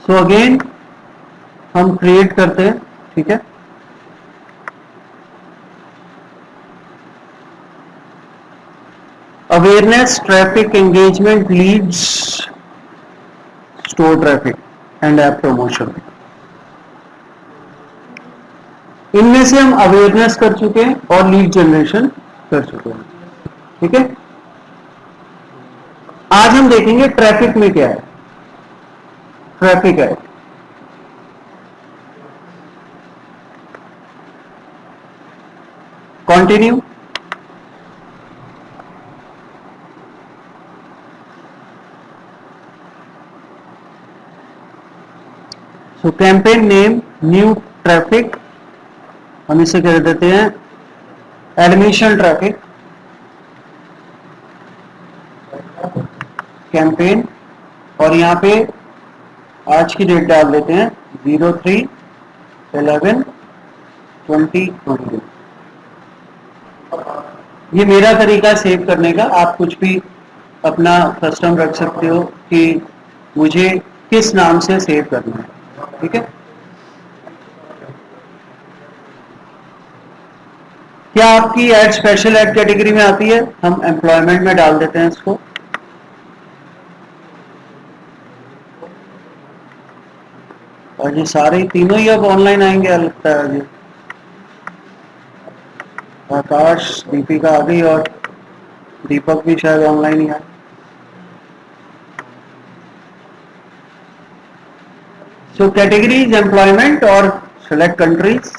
So again हम create करते हैं, ठीक है। Awareness, traffic engagement, leads, store traffic and app promotion. इनमें से हम अवेयरनेस कर चुके हैं और लीड जनरेशन कर चुके हैं, ठीक है। आज हम देखेंगे ट्रैफिक में क्या है। ट्रैफिक है, कंटिन्यू। सो कैंपेन नेम न्यू ट्रैफिक, हम इसे कह देते हैं एडमिशन ट्रैफिक कैंपेन, और यहां पे आज की डेट डाल देते हैं 03/11/2020। ये मेरा तरीका है सेव करने का, आप कुछ भी अपना कस्टम रख सकते हो कि मुझे किस नाम से सेव करना है, ठीक है। क्या आपकी एड स्पेशल एड कैटेगरी में आती है? हम एम्प्लॉयमेंट में डाल देते हैं इसको। और ये सारे तीनों ही अब ऑनलाइन आएंगे लगता है। ये आकाश, दीपिका आ गई और दीपक भी शायद ऑनलाइन ही आए। सो कैटेगरीज एम्प्लॉयमेंट और सेलेक्ट कंट्रीज,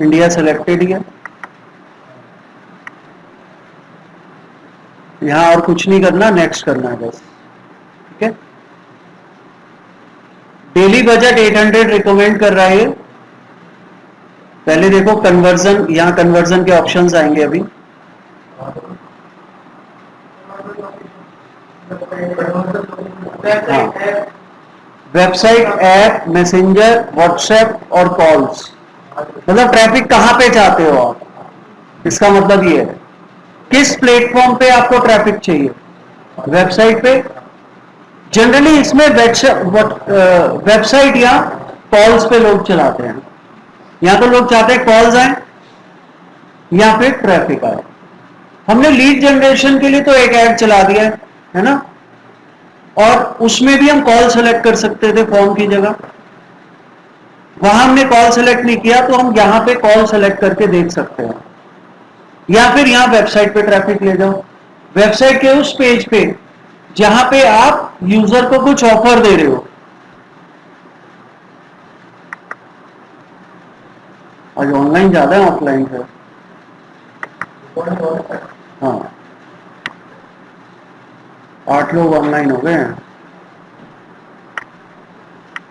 इंडिया सेलेक्टेड ही है। यहां और कुछ नहीं करना, नेक्स्ट करना है बस, ठीक है। डेली बजट 800 रिकमेंड कर रहा है। पहले देखो कन्वर्जन, यहां कन्वर्जन के ऑप्शंस आएंगे अभी। वेबसाइट, ऐप, मैसेंजर, व्हाट्सएप और कॉल्स। मतलब ट्रैफिक कहां पे चाहते हो आप, इसका मतलब ये है किस प्लेटफॉर्म पे आपको ट्रैफिक चाहिए। वेबसाइट पे, जनरली इसमें वेबसाइट या कॉल्स पे लोग चलाते हैं। या तो लोग चाहते हैं कॉल्स आए या फिर ट्रैफिक आए। हमने लीड जनरेशन के लिए तो एक ऐड चला दिया है ना, और उसमें भी हम कॉल सेलेक्ट कर सकते थे फॉर्म की जगह। वहां हमने कॉल सेलेक्ट नहीं किया तो हम यहां पे कॉल सेलेक्ट करके देख सकते हैं, या फिर यहां वेबसाइट पे ट्रैफिक ले जाओ। वेबसाइट के उस पेज पे जहां पे आप यूजर को कुछ ऑफर दे रहे हो। आज ऑनलाइन ज्यादा है ऑफलाइन है? हाँ, 8 लोग ऑनलाइन हो गए हैं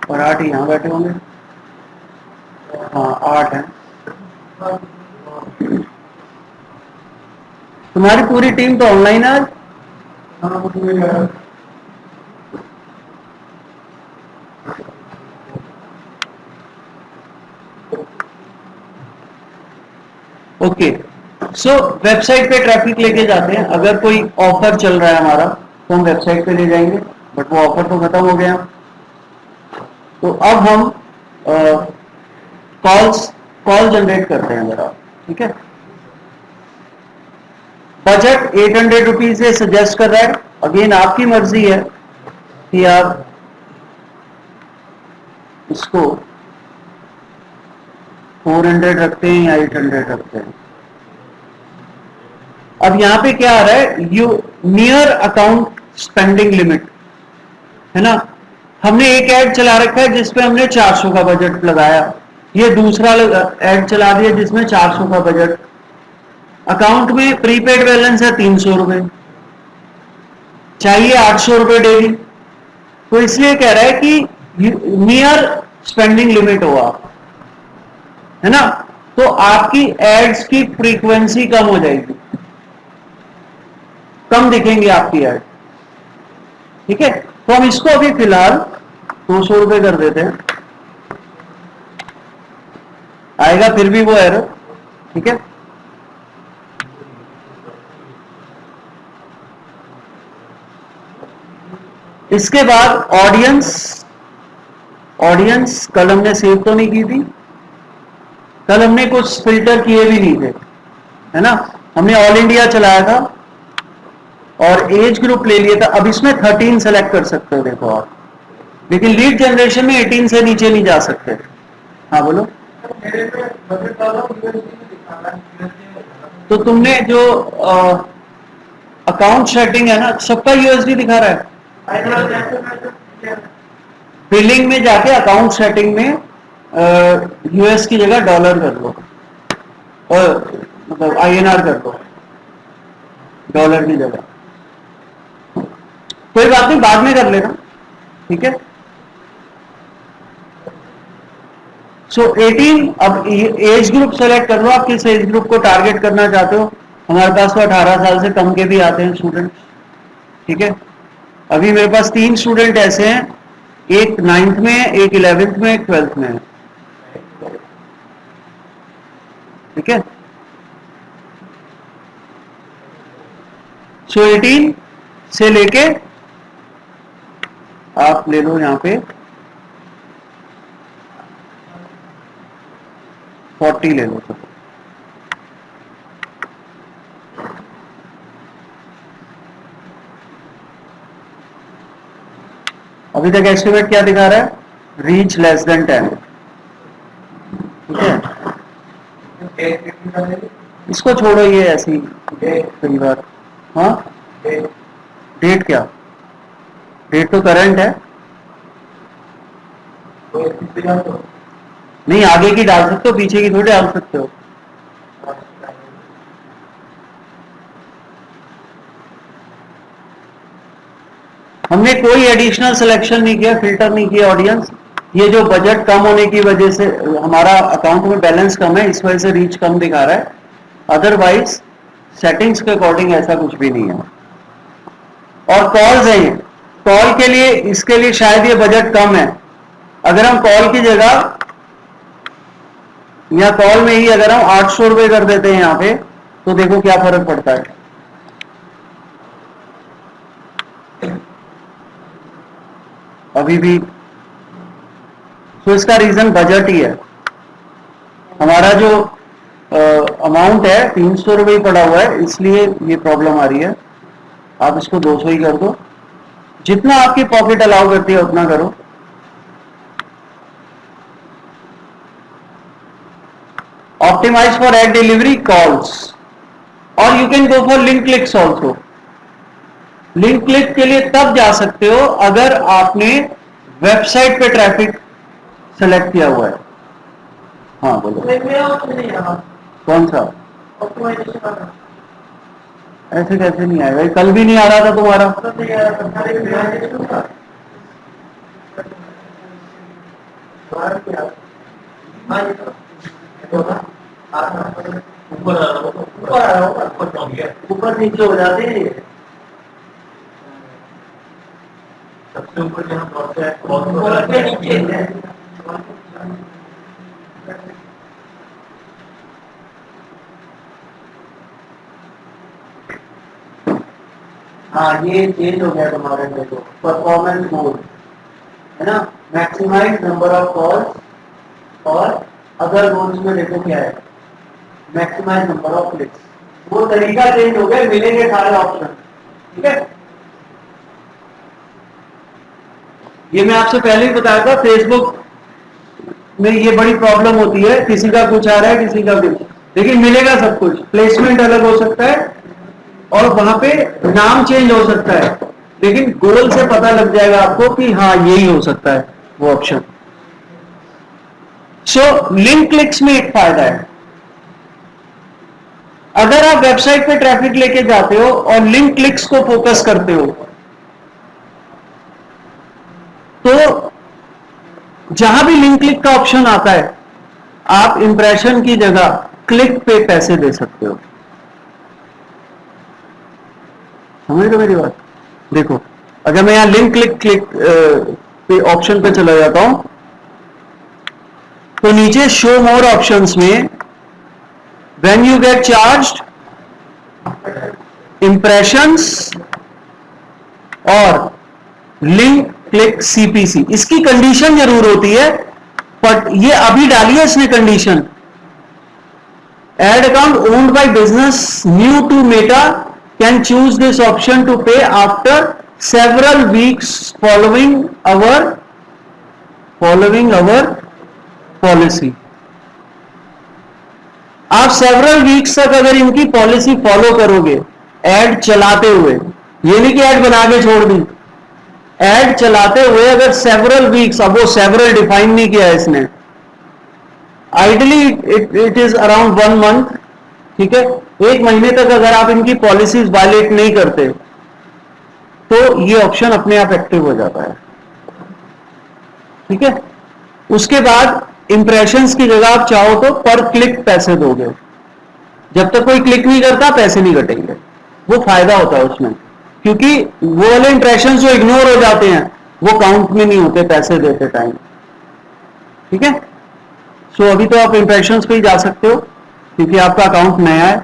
और 8 ही यहां बैठे होंगे। हाँ, 8 हैं। तुम्हारी पूरी टीम तो ऑनलाइन है आज? ओके, सो वेबसाइट पे ट्रैफिक लेके जाते हैं। अगर कोई ऑफर चल रहा है हमारा तो हम वेबसाइट पे ले जाएंगे, बट वो ऑफर तो खत्म हो गया। तो अब हम कॉल जनरेट करते हैं जरा, ठीक है। बजट 800 रुपीज से सजेस्ट कर रहा है। अगेन आपकी मर्जी है कि आप इसको 400 रखते हैं या 800 रखते हैं। अब यहां पे क्या आ रहा है, you near account spending limit, है ना। हमने एक ऐड चला रखा है जिसपे हमने 400 का बजट लगाया, ये दूसरा ऐड चला दिया जिसमें 400 का बजट। अकाउंट में प्रीपेड बैलेंस है 300 रुपए, चाहिए 800 रुपए डेली। तो इसलिए कह रहा है कि नियर स्पेंडिंग लिमिट हो आप, है ना। तो आपकी एड्स की फ्रीक्वेंसी कम हो जाएगी, कम दिखेंगे आपकी एड, ठीक है। तो हम इसको अभी फिलहाल 200 रुपए कर देते हैं, आएगा फिर भी वो एरर, ठीक है। इसके बाद ऑडियंस कल हमने सेव तो नहीं की थी, कल हमने कुछ फिल्टर किए भी नहीं थे, है ना, हमने ऑल इंडिया चलाया था और एज ग्रुप ले लिया था। अब इसमें 13 सेलेक्ट कर सकते हो देखो आप, लेकिन लीड जनरेशन में 18 से नीचे नहीं जा सकते। हाँ बोलो। तो तुमने जो अकाउंट सेटिंग है ना, सबका यूएसडी दिखा रहा है। बिलिंग में जाके अकाउंट सेटिंग में यूएस की जगह डॉलर कर लो, और मतलब आईएनआर कर लो डॉलर की जगह। कोई बात नहीं, बाद में कर लेना, ठीक है। सो 18, अब एज ग्रुप सेलेक्ट कर लो, आप किस एज ग्रुप को टारगेट करना चाहते हो। हमारे पास तो 18 साल से कम के भी आते हैं स्टूडेंट, ठीक है। अभी मेरे पास 3 स्टूडेंट ऐसे हैं, एक 9th में है, एक 11th में, एक 12th में है, ठीक है। सो 18 से लेके आप ले लो यहां पे 40 ले लो। अभी तक एस्टिमेट क्या दिखा रहा है, रीच लेस देन 10, ठीक है। इसको छोड़ो, ये ऐसी कई बार। हाँ, डेट क्या, डेट तो करंट है, नहीं आगे की डाल सकते हो, पीछे की थोड़ी डाल सकते हो। हमने कोई एडिशनल सिलेक्शन नहीं किया, फिल्टर नहीं किया ऑडियंस। ये जो बजट कम होने की वजह से हमारा अकाउंट में बैलेंस कम है, इस वजह से रीच कम दिखा रहा है, अदरवाइज सेटिंग्स के अकॉर्डिंग ऐसा कुछ भी नहीं है। और कॉल्स है, कॉल के लिए, इसके लिए शायद ये बजट कम है। अगर हम कॉल की जगह या कॉल में ही अगर हम 800 रुपए कर देते हैं यहां पे, तो देखो क्या फर्क पड़ता है। अभी भी तो इसका रीजन बजट ही है। हमारा जो अमाउंट है 300 रुपये पड़ा हुआ है, इसलिए ये प्रॉब्लम आ रही है। आप इसको 200 ही कर दो, जितना आपकी पॉकेट अलाउ करती है उतना करो। Optimize for ad delivery calls, और you can go for link clicks also. Link click के लिए तब जा सकते हो अगर आपने वेबसाइट पे ट्रैफिक सेलेक्ट किया हुआ है। हाँ बोलो। कौन सा ऐसे कैसे नहीं आएगा, कल भी नहीं आ रहा था तुम्हारा। ऊपर नीचे हो जाते हैं, सबसे ऊपर हाँ ये चेंज हो गया तुम्हारे, देखो परफॉर्मेंस मोड है ना, मैक्सिमाइज नंबर ऑफ कॉल्स, और अदर गोल्स में देखो क्या है, मैक्सिमाइज नंबर ऑफ क्लिक्स। वो तरीका चेंज हो गया, मिलेंगे सारे ऑप्शन, ठीक है। ये मैं आपसे पहले ही बताया था, फेसबुक में ये बड़ी प्रॉब्लम होती है, किसी का कुछ आ रहा है किसी का कुछ, लेकिन मिलेगा सब कुछ। प्लेसमेंट अलग हो सकता है और वहां पे नाम चेंज हो सकता है, लेकिन गोल से पता लग जाएगा आपको कि हाँ यही हो सकता है वो ऑप्शन। सो लिंक क्लिक्स में एक फायदा है, अगर आप वेबसाइट पे ट्रैफिक लेके जाते हो और लिंक क्लिक्स को फोकस करते हो, तो जहां भी लिंक क्लिक का ऑप्शन आता है, आप इंप्रेशन की जगह क्लिक पे पैसे दे सकते हो। समझ रहे मेरी बात? देखो अगर मैं यहां लिंक क्लिक पे ऑप्शन पे चला जाता हूं, तो नीचे शो मोर ऑप्शंस में when you get charged, impressions और लिंक क्लिक सीपीसी, इसकी कंडीशन जरूर होती है, बट ये अभी डाली है इसने condition, ad account owned by business new to Meta can choose this option to pay after several weeks following our policy. आप सेवरल वीक्स तक अगर इनकी पॉलिसी फॉलो करोगे एड चलाते हुए, ये नहीं कि एड बना के छोड़ दी, एड चलाते हुए अगर सेवरल वीक्स, अब वो सेवरल डिफाइन नहीं किया है इसने, ideally it is around 1 month, ठीक है, 1 महीने तक अगर आप इनकी पॉलिसीज वायलेट नहीं करते तो ये ऑप्शन अपने आप एक्टिव हो जाता है, ठीक है। उसके बाद इंप्रेशंस की जगह आप चाहो तो पर क्लिक पैसे दोगे, जब तक कोई क्लिक नहीं करता पैसे नहीं कटेंगे, वो फायदा होता है उसमें, क्योंकि वो वाले इंप्रेशंस जो इग्नोर हो जाते हैं वो काउंट में नहीं होते पैसे देते टाइम, ठीक है। सो अभी तो आप इंप्रेशंस पे ही जा सकते हो क्योंकि आपका अकाउंट नया है,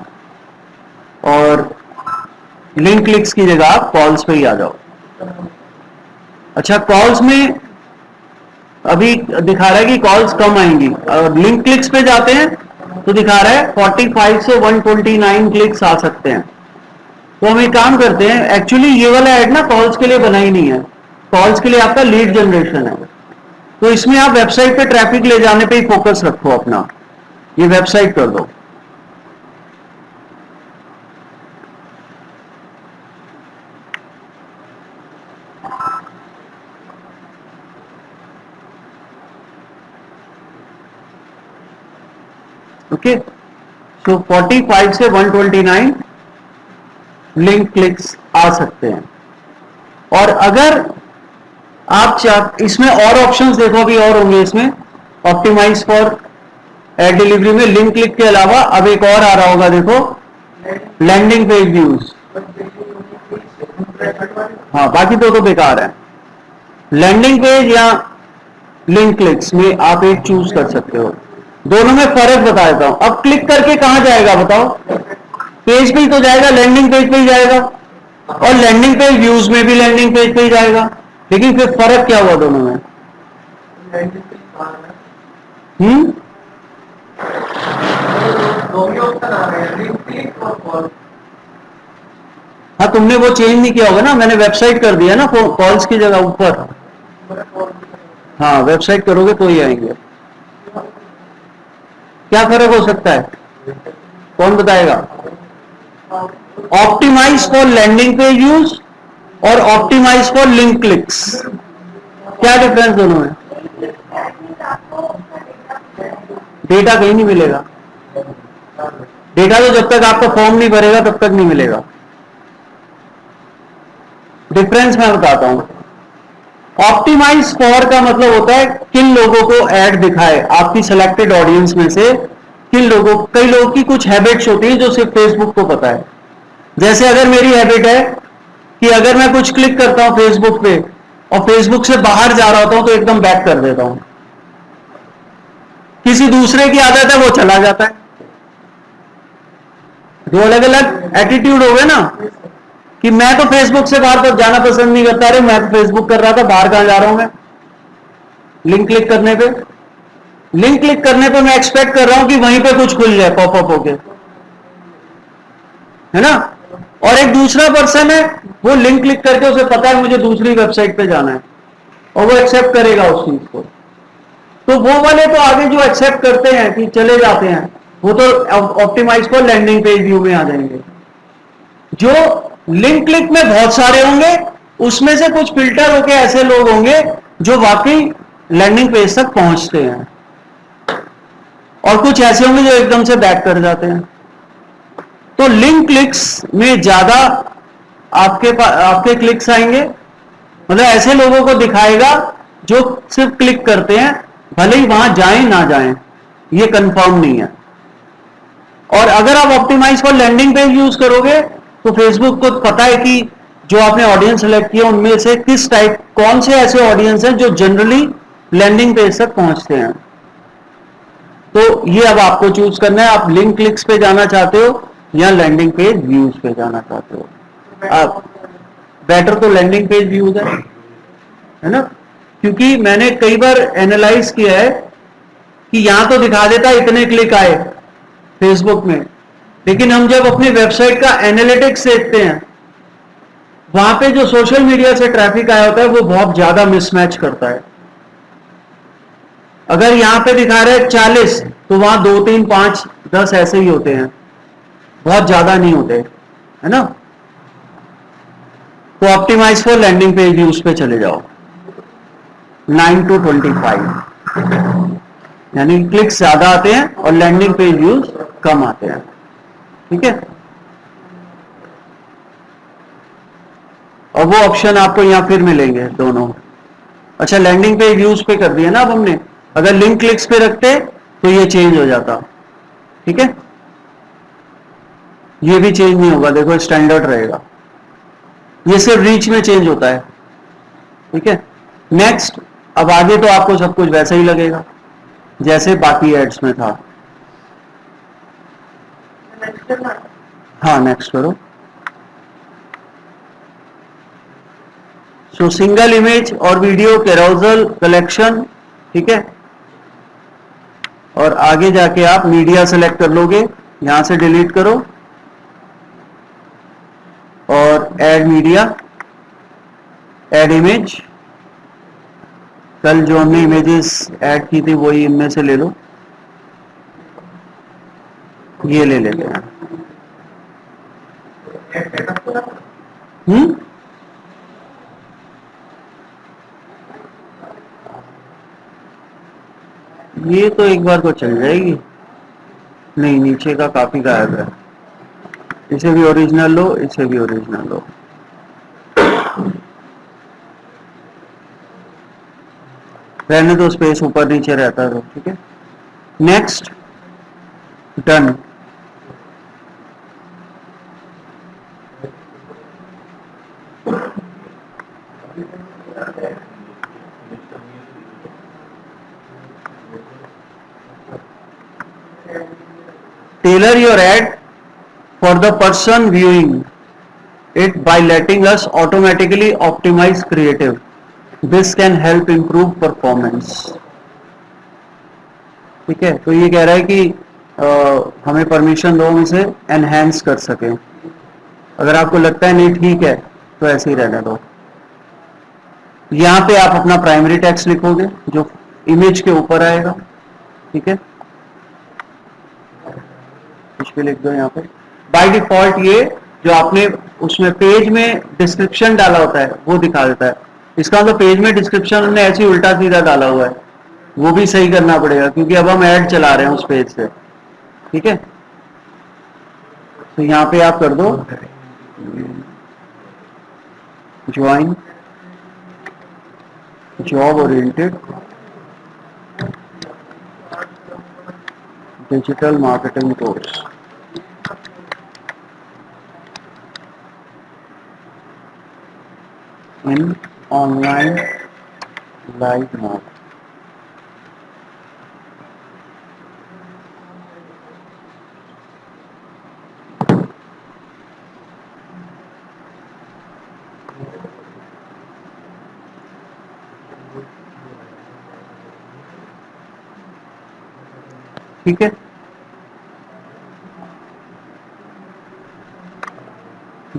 और लिंक क्लिक्स की जगह आप कॉल्स पे ही आ जाओ। अच्छा, कॉल्स में अभी दिखा रहा है कि कॉल्स कम आएंगी, और लिंक क्लिक्स पे जाते हैं तो दिखा रहा है 45 से 129 क्लिक्स आ सकते हैं। तो हम एक काम करते हैं, एक्चुअली ये वाला ऐड ना कॉल्स के लिए बना ही नहीं है, कॉल्स के लिए आपका लीड जनरेशन है, तो इसमें आप वेबसाइट पे ट्रैफिक ले जाने पे ही फोकस रखो अपना, ये वेबसाइट कर दो। ओके, सो 45 से 129 लिंक क्लिक्स आ सकते हैं। और अगर आप इसमें और ऑप्शंस देखो, अभी और होंगे इसमें, ऑप्टिमाइज फॉर एड डिलीवरी में लिंक क्लिक के अलावा अब एक और आ रहा होगा, देखो, लैंडिंग पेज व्यूज। हाँ, बाकी तो बेकार है। लैंडिंग पेज या लिंक क्लिक्स में आप एक चूज कर सकते हो, दोनों में फर्क बता देता हूं। अब क्लिक करके कहां जाएगा बताओ, पेज पे ही तो जाएगा, लैंडिंग पेज पे ही जाएगा, और लैंडिंग पेज व्यूज में भी लैंडिंग पेज पे ही जाएगा, लेकिन फिर फर्क क्या हुआ दोनों में? हाँ, तुमने वो चेंज नहीं किया होगा ना, मैंने वेबसाइट कर दिया ना कॉल्स की जगह ऊपर। हाँ, वेबसाइट करोगे तो ही आएंगे। क्या फर्क हो सकता है, कौन बताएगा? Optimize for landing page views और ऑप्टिमाइज फॉर लिंक क्लिक्स, क्या डिफरेंस दोनों में? डेटा कहीं नहीं मिलेगा, डेटा तो जब तक आपका फॉर्म नहीं भरेगा तब तक नहीं मिलेगा। डिफरेंस मैं बताता हूं। ऑप्टिमाइज फॉर का मतलब होता है किन लोगों को ऐड दिखाए, आपकी सिलेक्टेड ऑडियंस में से किन लोगों, कई लोगों की कुछ हैबिट्स होती है जो सिर्फ फेसबुक को पता है। जैसे अगर मेरी हैबिट है कि अगर मैं कुछ क्लिक करता हूं फेसबुक पे और फेसबुक से बाहर जा रहा होता हूं तो एकदम बैक कर देता हूं, किसी दूसरे की आदत है वो चला जाता है। दो अलग अलग एटीट्यूड हो गए ना, कि मैं तो फेसबुक से बाहर तो जाना पसंद नहीं करता, अरे मैं तो फेसबुक कर रहा था, बाहर कहां जा रहा हूं मैं? लिंक क्लिक करने पे, लिंक क्लिक करने पे मैं एक्सपेक्ट कर रहा हूं कि वहीं पे कुछ खुल जाए पॉपअप होके, है ना। और एक दूसरा पर्सन है, वो लिंक क्लिक करके उसे पता है मुझे दूसरी वेबसाइट पे जाना है, और वो एक्सेप्ट करेगा उस चीज को। तो वो वाले तो आगे जो एक्सेप्ट करते हैं कि चले जाते हैं, वो तो optimize for landing page view में आ जाएंगे। जो लिंक क्लिक में बहुत सारे होंगे, उसमें से कुछ फिल्टर होके ऐसे लोग होंगे जो वाकई लैंडिंग पेज तक पहुंचते हैं, और कुछ ऐसे होंगे जो एकदम से बैक कर जाते हैं। तो लिंक क्लिक्स में ज्यादा आपके क्लिक्स आएंगे, मतलब ऐसे लोगों को दिखाएगा जो सिर्फ क्लिक करते हैं, भले ही वहां जाएं ना जाएं, ये कंफर्म नहीं है। और अगर आप optimize for landing page use करोगे तो फेसबुक को पता है कि जो आपने ऑडियंस सेलेक्ट किया उनमें से किस टाइप, कौन से ऐसे ऑडियंस हैं जो जनरली लैंडिंग पेज तक पहुंचते हैं। तो ये अब आपको चूज करना है, आप लिंक क्लिक्स पे जाना चाहते हो या लैंडिंग पेज व्यूज पे जाना चाहते हो। आप बेटर तो लैंडिंग पेज व्यूज है, है ना, क्योंकि मैंने कई बार एनालाइज किया है कि यहां तो दिखा देता इतने क्लिक आए फेसबुक में, लेकिन हम जब अपनी वेबसाइट का एनालिटिक्स देखते हैं, वहां पे जो सोशल मीडिया से ट्रैफिक आया होता है वो बहुत ज्यादा मिसमैच करता है। अगर यहां पे दिखा रहे हैं 40, तो वहां 2 3 5 10 ऐसे ही होते हैं, बहुत ज्यादा नहीं होते, है ना। तो optimize for landing page views पे चले जाओ, 9 to 25, यानी क्लिक्स ज्यादा आते हैं और लैंडिंग पेज व्यूज कम आते हैं। ठीक है, और वो ऑप्शन आपको यहां फिर मिलेंगे दोनों। अच्छा, लैंडिंग पेज व्यूज पे कर दिया ना अब हमने, अगर लिंक क्लिक्स पे रखते तो ये चेंज हो जाता। ठीक है, ये भी चेंज नहीं होगा, देखो स्टैंडर्ड रहेगा, ये सिर्फ रीच में चेंज होता है। ठीक है, नेक्स्ट। अब आगे तो आपको सब कुछ वैसा ही लगेगा जैसे बाकी एड्स में था। हाँ, नेक्स्ट करो। सो सिंगल इमेज और वीडियो कैरोसल कलेक्शन। ठीक है, और आगे जाके आप मीडिया सेलेक्ट कर लोगे, यहां से डिलीट करो और ऐड मीडिया, ऐड इमेज। कल जो हमने इमेजेस ऐड की थी वही इनमें से ले लो, ये ले लेते हैं। हम्म, ये तो एक बार को चल जाएगी। नहीं, नीचे का काफी गायब है, इसे भी ओरिजिनल लो, इसे भी ओरिजिनल लो। रहने दो, स्पेस ऊपर नीचे रहता है। ठीक है, next, done. Tailor your ad for the person viewing it by letting us automatically optimize creative. This can help improve performance. ठीक है, तो ये कह रहा है कि हमें परमिशन दो, हम इसे एनहेंस कर सके। अगर आपको लगता है नहीं ठीक है तो ऐसे ही रहने दो। यहाँ पे आप अपना प्राइमरी टेक्स्ट लिखोगे जो इमेज के ऊपर आएगा। ठीक है, कुछ भी लिख दो यहाँ पे। बाय डिफॉल्ट ये जो आपने उसमें पेज में डिस्क्रिप्शन डाला होता है वो दिखा देता है। इसका मतलब पेज में डिस्क्रिप्शन हमने ऐसे उल्टा सीधा डाला हुआ है, वो भी सही करना पड़ेगा क्योंकि अब हम ऐड चला रहे हैं उस पेज से। ठीक है, तो यहाँ पे आप कर दो join job oriented digital marketing course. In online live mode. ठीक है,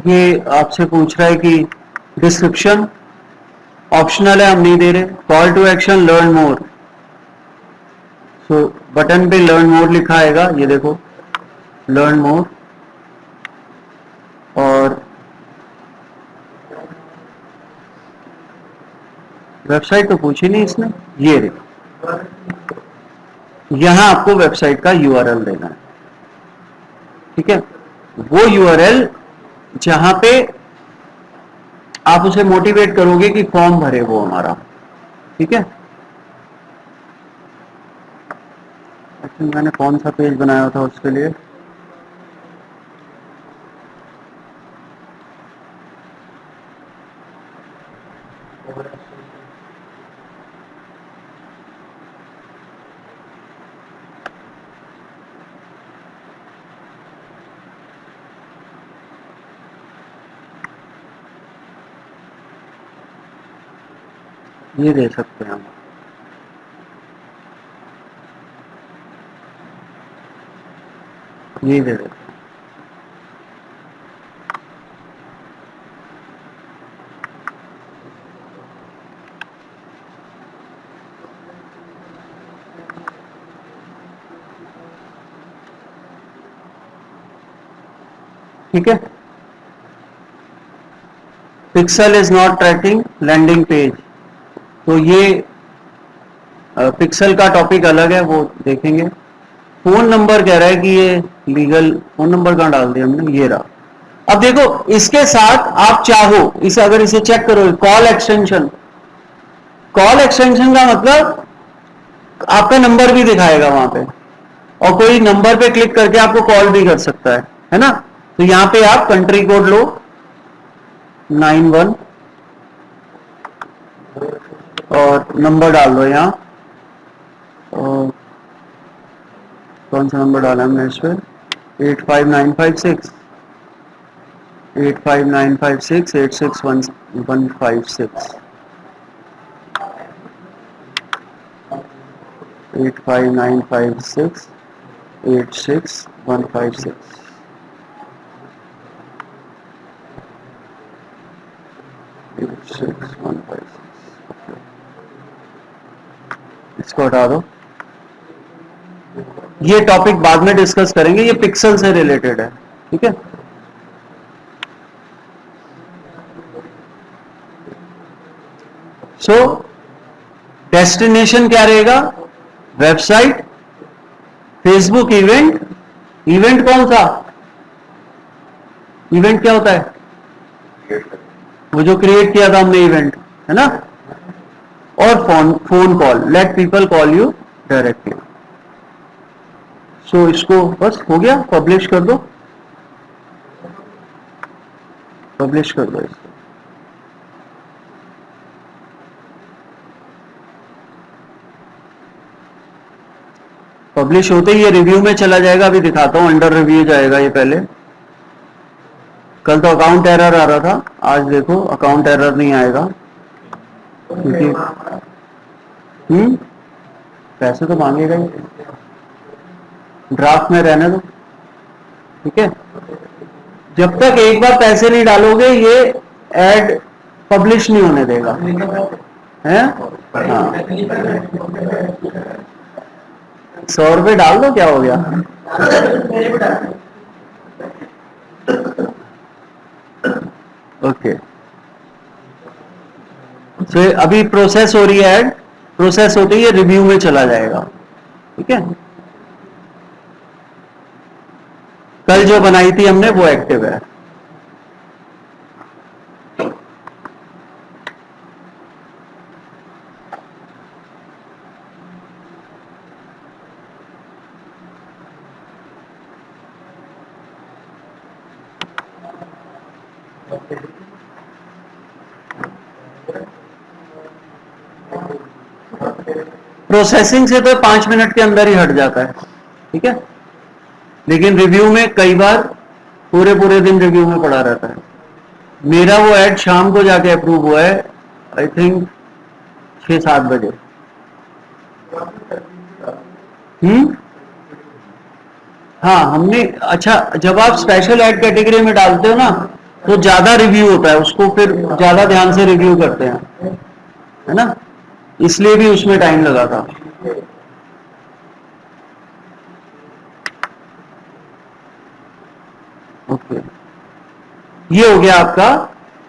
ये आपसे पूछ रहा है कि डिस्क्रिप्शन ऑप्शनल है, हम नहीं दे रहे। Call to action learn more, so button पे लर्न मोर लिखा आएगा, ये देखो लर्न मोर। और वेबसाइट तो पूछी नहीं इसने, ये देखो यहां आपको वेबसाइट का यूआरएल देना है। ठीक है, वो यूआरएल जहां पे आप उसे मोटिवेट करोगे कि फॉर्म भरे वो हमारा। ठीक है, अच्छा मैंने कौन सा पेज बनाया था उसके लिए, ये दे सकते हैं हम, ये दे देते हैं। ठीक है, pixel is not tracking landing page, तो ये पिक्सल का टॉपिक अलग है, वो देखेंगे। फोन नंबर कह रहा है कि ये लीगल, फोन नंबर कहाँ डाल दिया हमने, ये रहा। अब देखो इसके साथ आप चाहो इसे, अगर इसे चेक करो, कॉल एक्सटेंशन, कॉल एक्सटेंशन का मतलब आपका नंबर भी दिखाएगा वहां पे, और कोई नंबर पे क्लिक करके आपको कॉल भी कर सकता है ना। तो यहां पे आप कंट्री कोड लो 91 और नंबर डाल दो यहाँ, और कौन सा नंबर डाला हमने इस पर, 85956 85956 86156 85956 86156 86156, इसको हटा दो। ये टॉपिक बाद में डिस्कस करेंगे, ये पिक्सल से रिलेटेड है, ठीक है। सो डेस्टिनेशन क्या रहेगा, वेबसाइट, फेसबुक इवेंट, इवेंट कौन सा, इवेंट क्या होता है, वो जो क्रिएट किया था हमने इवेंट, है ना। और phone call, let people call you directly. So इसको बस हो गया, पब्लिश कर दो, पब्लिश कर दो इसको। पब्लिश होते ही ये रिव्यू में चला जाएगा, अभी दिखाता हूं, अंडर रिव्यू जाएगा ये पहले। कल तो अकाउंट एरर आ रहा था, आज देखो अकाउंट एरर नहीं आएगा, क्योंकि पैसे तो मांगेगा ही, ड्राफ्ट में रहने दो, ठीक है। जब तक एक बार पैसे नहीं डालोगे ये एड पब्लिश नहीं होने देगा, है। हाँ, 100 रुपये डाल दो, क्या हो गया। ओके, तो अभी प्रोसेस हो रही है एड, प्रोसेस होते ही ये रिव्यू में चला जाएगा, ठीक है। कल जो बनाई थी हमने वो एक्टिव है। प्रोसेसिंग से तो 5 मिनट के अंदर ही हट जाता है, ठीक है। लेकिन रिव्यू में कई बार पूरे पूरे दिन रिव्यू में पड़ा रहता है। मेरा वो ऐड शाम को जाके अप्रूव हुआ है, आई थिंक 6-7 बजे। हाँ हमने, अच्छा जब आप स्पेशल ऐड कैटेगरी में डालते हो ना तो ज्यादा रिव्यू होता है, उसको फिर ज्यादा ध्यान से रिव्यू करते हैं, है ना, इसलिए भी उसमें टाइम लगा था। ओके, ये हो गया आपका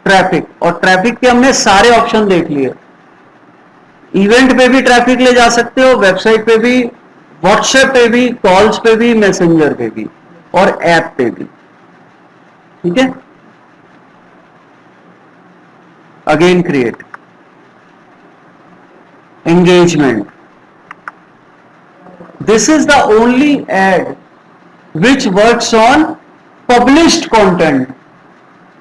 ट्रैफिक, और ट्रैफिक के हमने सारे ऑप्शन देख लिए। इवेंट पे भी ट्रैफिक ले जा सकते हो, वेबसाइट पे भी, व्हाट्सएप पे भी, कॉल्स पे भी, मैसेंजर पे भी, और ऐप पे भी, ठीक है। Again create engagement. This is the only ad which works on published content.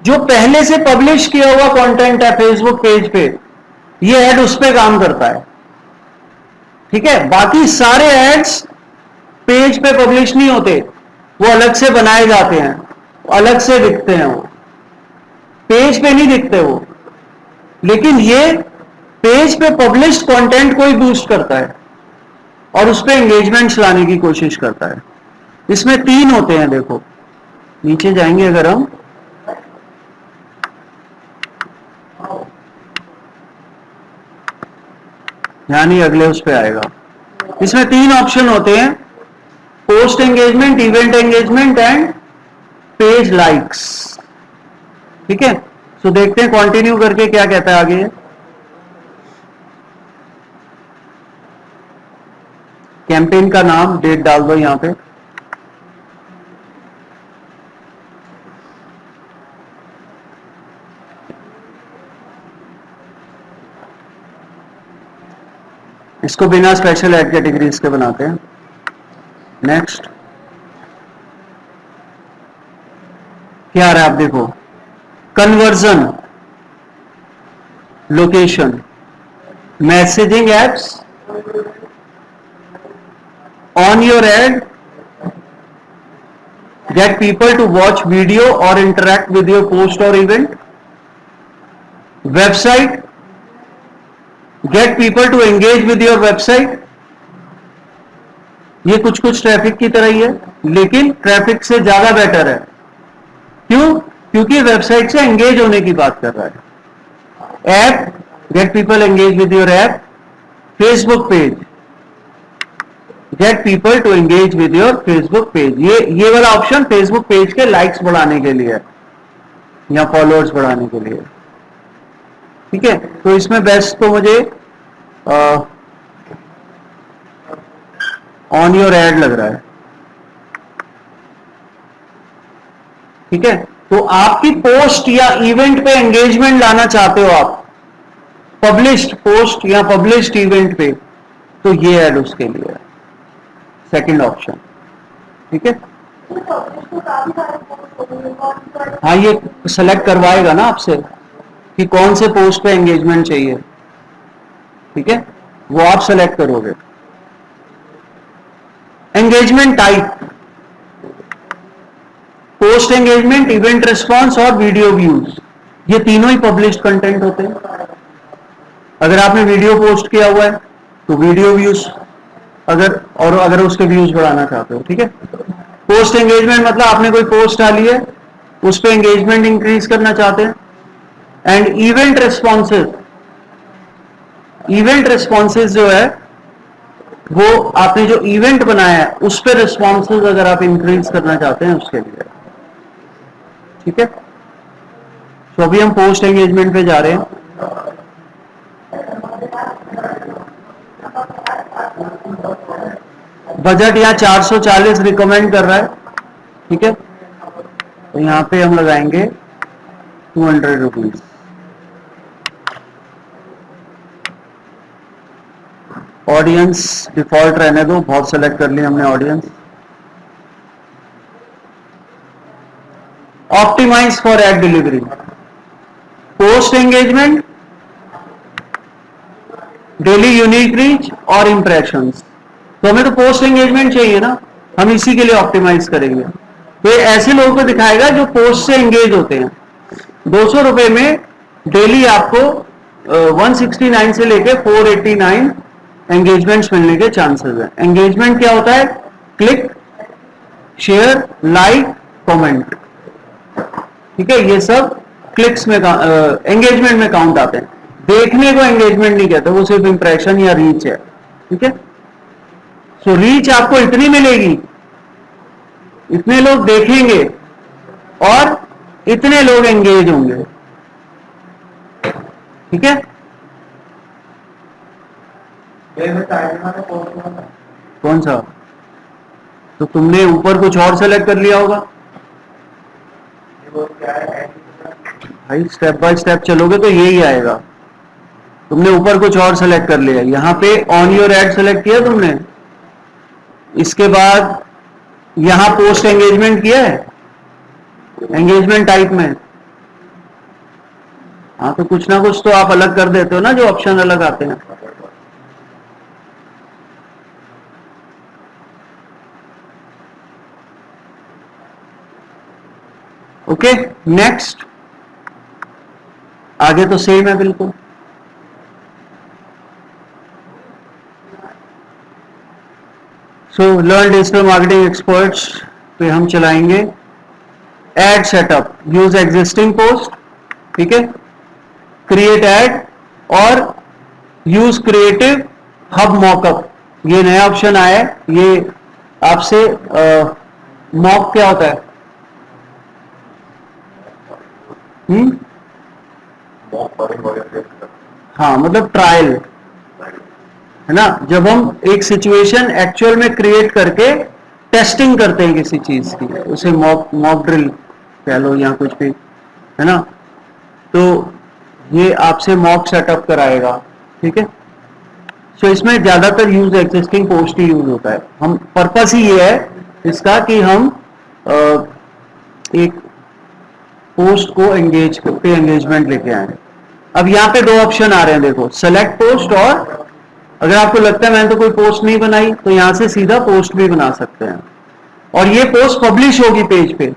जो पहले से पब्लिश किया हुआ कंटेंट है फेसबुक पेज पे, ये ऐड उस पे काम करता है, ठीक है। बाकी सारे एड्स पेज पे पब्लिश नहीं होते, वो अलग से बनाए जाते हैं, अलग से दिखते हैं, वो पेज पे नहीं दिखते वो। लेकिन ये पेज पे पब्लिश्ड कंटेंट कोई बूस्ट करता है और उस पर एंगेजमेंट्स लाने की कोशिश करता है। इसमें 3 होते हैं, देखो नीचे जाएंगे अगर हम, यानी अगले उस पे आएगा। इसमें 3 ऑप्शन होते हैं, post engagement, event engagement and page likes. ठीक है, तो देखते हैं कंटिन्यू करके क्या कहता है आगे। कैंपेन का नाम, डेट डाल दो यहां पे। इसको बिना स्पेशल ऐड कैटेगरीज के बनाते हैं। नेक्स्ट क्या आ रहा है, आप देखो, conversion, location, messaging apps, on your add, get people to watch video or interact with your post or event, website, get people to engage with your website। ये कुछ कुछ ट्रैफिक की तरह ही है, लेकिन ट्रैफिक से ज्यादा बेटर है। क्यों? क्योंकि वेबसाइट से एंगेज होने की बात कर रहा है। App, get people engage with your app. Facebook page, get people to engage with your Facebook page. ये वाला ऑप्शन फेसबुक पेज के लाइक्स बढ़ाने के लिए या फॉलोअर्स बढ़ाने के लिए। ठीक है, तो इसमें बेस्ट तो मुझे ऑन योर एड लग रहा है। ठीक है, तो आपकी पोस्ट या इवेंट पे एंगेजमेंट लाना चाहते हो आप, पब्लिश्ड पोस्ट या पब्लिश्ड इवेंट पे, तो ये ऐड उसके लिए है, सेकंड ऑप्शन। ठीक है, हाँ ये सेलेक्ट करवाएगा ना आपसे कि कौन से पोस्ट पे एंगेजमेंट चाहिए। ठीक है, वो आप सेलेक्ट करोगे। Engagement type, post engagement, event response और वीडियो व्यूज, ये तीनों ही पब्लिश्ड कंटेंट होते हैं। अगर आपने वीडियो पोस्ट किया हुआ है तो वीडियो व्यूज, अगर उसके व्यूज बढ़ाना चाहते हो। ठीक है, पोस्ट एंगेजमेंट मतलब आपने कोई पोस्ट डाली है, उस पर एंगेजमेंट इंक्रीज करना चाहते हैं। And event responses, event responses जो है वो आपने जो इवेंट बनाया है उस पर रिस्पॉन्सेज अगर आप इंक्रीज करना चाहते हैं उसके लिए। ठीक है, तो अभी हम पोस्ट एंगेजमेंट पे जा रहे हैं। बजट यहाँ 440 रिकमेंड कर रहा है। ठीक है, तो यहाँ पे हम लगाएंगे 200 रुपीज। ऑडियंस डिफॉल्ट रहने दो, बहुत सेलेक्ट कर लिया हमने audience. Optimize for ad delivery, post engagement, daily unique reach और इंप्रेशंस। तो हमें तो पोस्ट एंगेजमेंट चाहिए ना, हम इसी के लिए ऑप्टिमाइज करेंगे। तो ये ऐसे लोगों को दिखाएगा जो पोस्ट से एंगेज होते हैं। 200 रुपए में डेली आपको 169 से लेके 489 एंगेजमेंट्स मिलने के चांसेस हैं। एंगेजमेंट क्या होता है? Click, share, like, comment. ठीक है, ये सब क्लिक्स में एंगेजमेंट में काउंट आते हैं। देखने को एंगेजमेंट नहीं कहते, वो सिर्फ इंप्रेशन या रीच है। ठीक है, सो रीच आपको इतनी मिलेगी, इतने लोग देखेंगे और इतने लोग एंगेज होंगे। ठीक है, कौन सा? तो तुमने ऊपर कुछ और सेलेक्ट कर लिया होगा भाई। स्टेप बाय स्टेप चलोगे तो यही आएगा। तुमने ऊपर कुछ और सेलेक्ट कर लिया, यहां पे ऑन योर एड सेलेक्ट किया तुमने, इसके बाद यहां पोस्ट एंगेजमेंट किया है एंगेजमेंट टाइप में। हाँ, तो कुछ ना कुछ तो आप अलग कर देते हो ना, जो ऑप्शन अलग आते हैं। Okay, next. आगे तो सेम है बिल्कुल। So learn digital marketing experts पे हम चलाएंगे ad setup, use existing post, ठीक है, क्रिएट एड और यूज क्रिएटिव हब मॉकअप। ये नया ऑप्शन आया है, ये आपसे मॉक क्या होता है? हाँ, मतलब ट्रायल, है ना, जब हम एक सिचुएशन एक्चुअल में क्रिएट करके टेस्टिंग करते हैं किसी चीज की, उसे मॉक मॉक ड्रिल कह लो या कुछ भी, है ना। तो ये आपसे मॉक सेटअप कराएगा, ठीक है। सो इसमें ज्यादातर यूज एग्जिस्टिंग पोस्ट ही यूज होता है। हम पर्पस ही ये है इसका कि हम एक पोस्ट को एंगेज पे एंगेजमेंट लेके आए। अब यहाँ पे दो ऑप्शन आ रहे हैं, देखो, सेलेक्ट पोस्ट, और अगर आपको लगता है मैंने तो कोई पोस्ट नहीं बनाई, तो यहां से सीधा पोस्ट भी बना सकते हैं, और ये पोस्ट पब्लिश होगी पेज पे।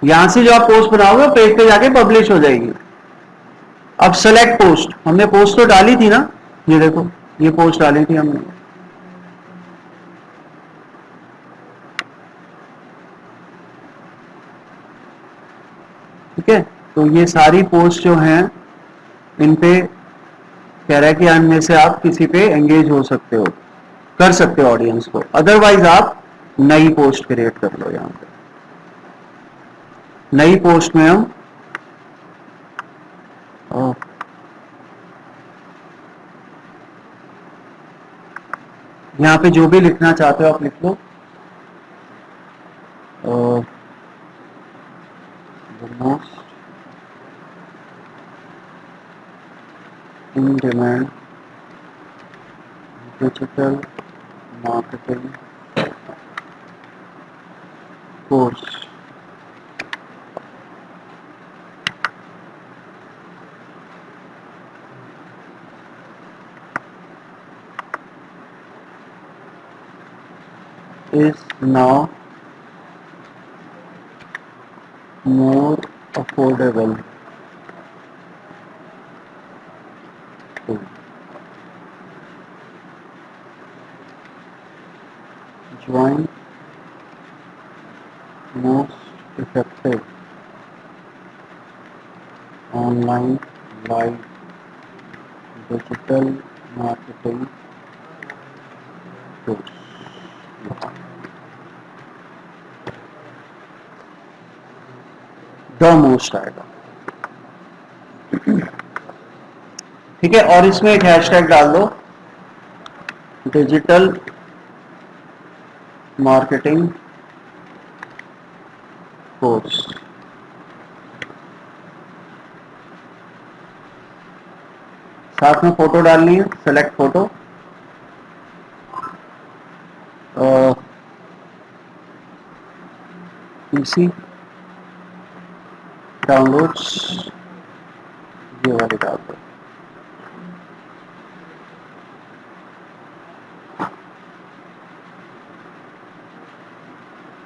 यहां से जो आप पोस्ट बनाओगे पेज पे जाके पब्लिश हो जाएगी। अब सेलेक्ट पोस्ट, हमने पोस्ट तो डाली थी ना, ये देखो, ये पोस्ट डाली थी हमने, ठीक है। तो ये सारी पोस्ट जो हैं, इन पे कह रहा है कि इनमें से आप किसी पे एंगेज हो सकते हो, कर सकते हो ऑडियंस को, अदरवाइज आप नई पोस्ट क्रिएट कर लो। यहां पे नई पोस्ट में हम यहां पे जो भी लिखना चाहते हो आप लिख लो। The most in demand digital marketing course is now more affordable to join most effective online live digital marketing course। The most आएगा, ठीक है। और इसमें एक हैशटैग डाल दो, डिजिटल मार्केटिंग कोर्स। साथ में फोटो डालनी है, सेलेक्ट फोटो, पीसी डाउनलोड्स, ये वाली डाल दो।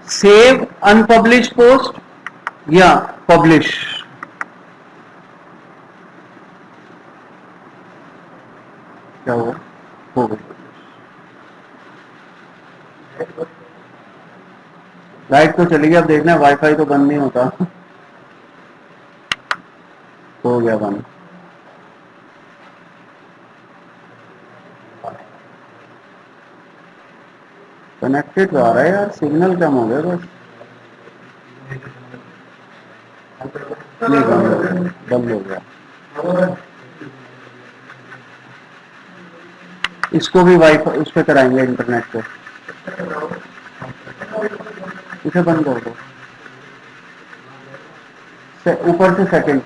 सेव अनपब्लिश पोस्ट या पब्लिश, क्या हुआ, हो गई। लाइट तो चली गई, अब देखना वाईफाई तो बंद नहीं होता। हो गया बंद। कनेक्टेड तो आ रहा है यार, सिग्नल कम हो गया बस। नहीं, बंद हो गया। इसको भी वाईफाई उस पर कराएंगे, इंटरनेट पे, इसे बंद कर दो, ऊपर से सेकंड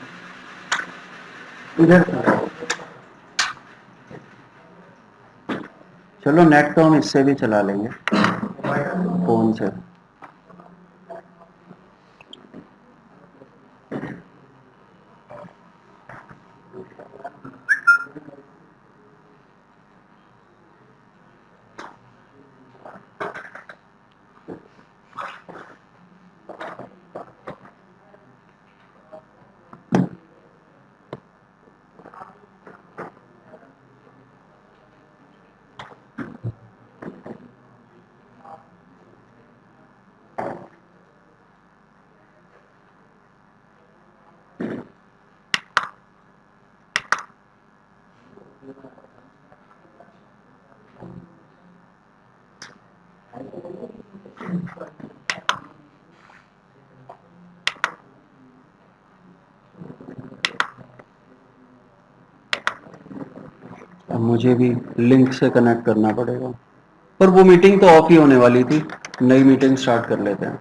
इधर। चलो नेट तो हम इससे भी चला लेंगे, फोन से। मुझे भी लिंक से कनेक्ट करना पड़ेगा, पर वो मीटिंग तो ऑफ ही होने वाली थी, नई मीटिंग स्टार्ट कर लेते हैं।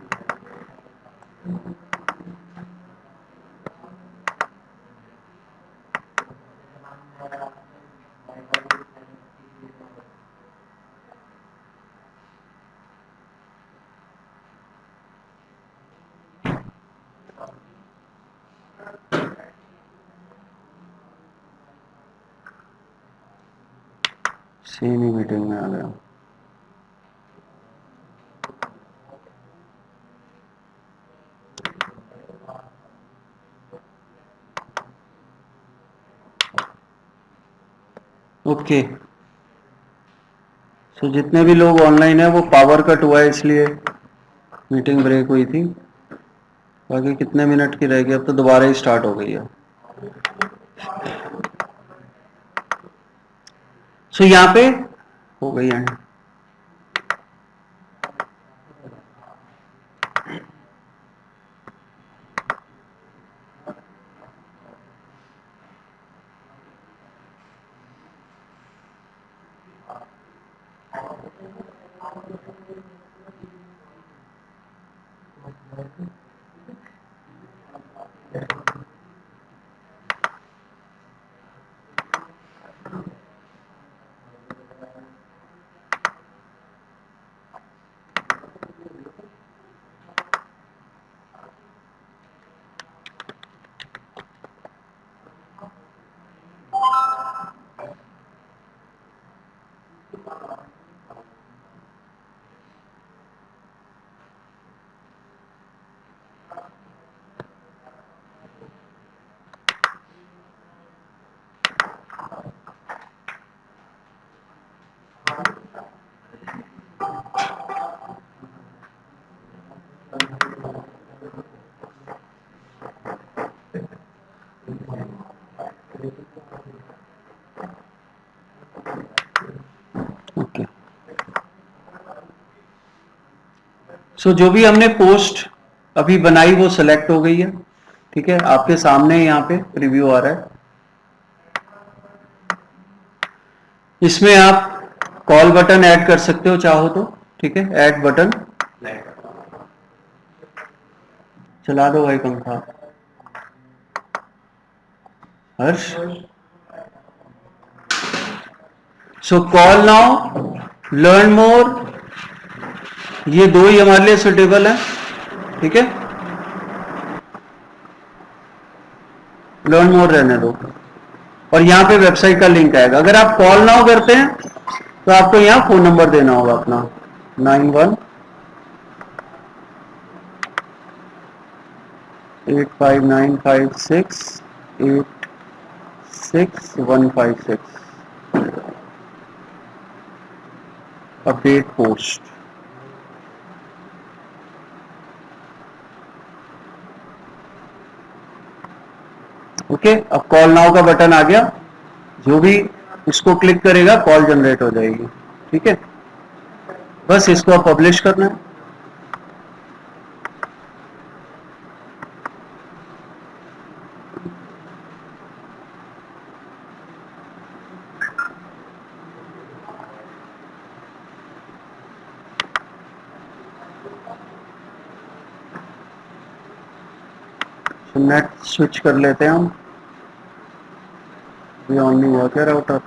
सेम ही मीटिंग में आ गया। ओके, सो जितने भी लोग ऑनलाइन है, वो पावर कट हुआ है इसलिए मीटिंग ब्रेक हुई थी। बाकी कितने मिनट की रहेगी, अब तो दोबारा ही स्टार्ट हो गई है। सो यहाँ पे हो गई है। ओके, सो जो भी हमने पोस्ट अभी बनाई वो सिलेक्ट हो गई है। ठीक है, आपके सामने यहाँ पे रिव्यू आ रहा है। इसमें आप कॉल बटन ऐड कर सकते हो चाहो तो। ठीक है, ऐड बटन चला दो भाई पंखा। हर्ष, सो कॉल नाउ, लर्न मोर, ये दो ही हमारे लिए सुटेबल है। ठीक है, लर्न मोर रहने दो, और यहाँ पे वेबसाइट का लिंक आएगा। अगर आप कॉल नाउ करते हैं तो आपको यहाँ फोन नंबर देना होगा अपना, 9185686156। Update post. ओके, अब कॉल नाउ का बटन आ गया, जो भी इसको क्लिक करेगा कॉल जनरेट हो जाएगी। ठीक है, बस इसको आप पब्लिश करना है। नेट स्विच कर लेते हैं हम, ये ऑन नहीं हुआ क्या राउटर?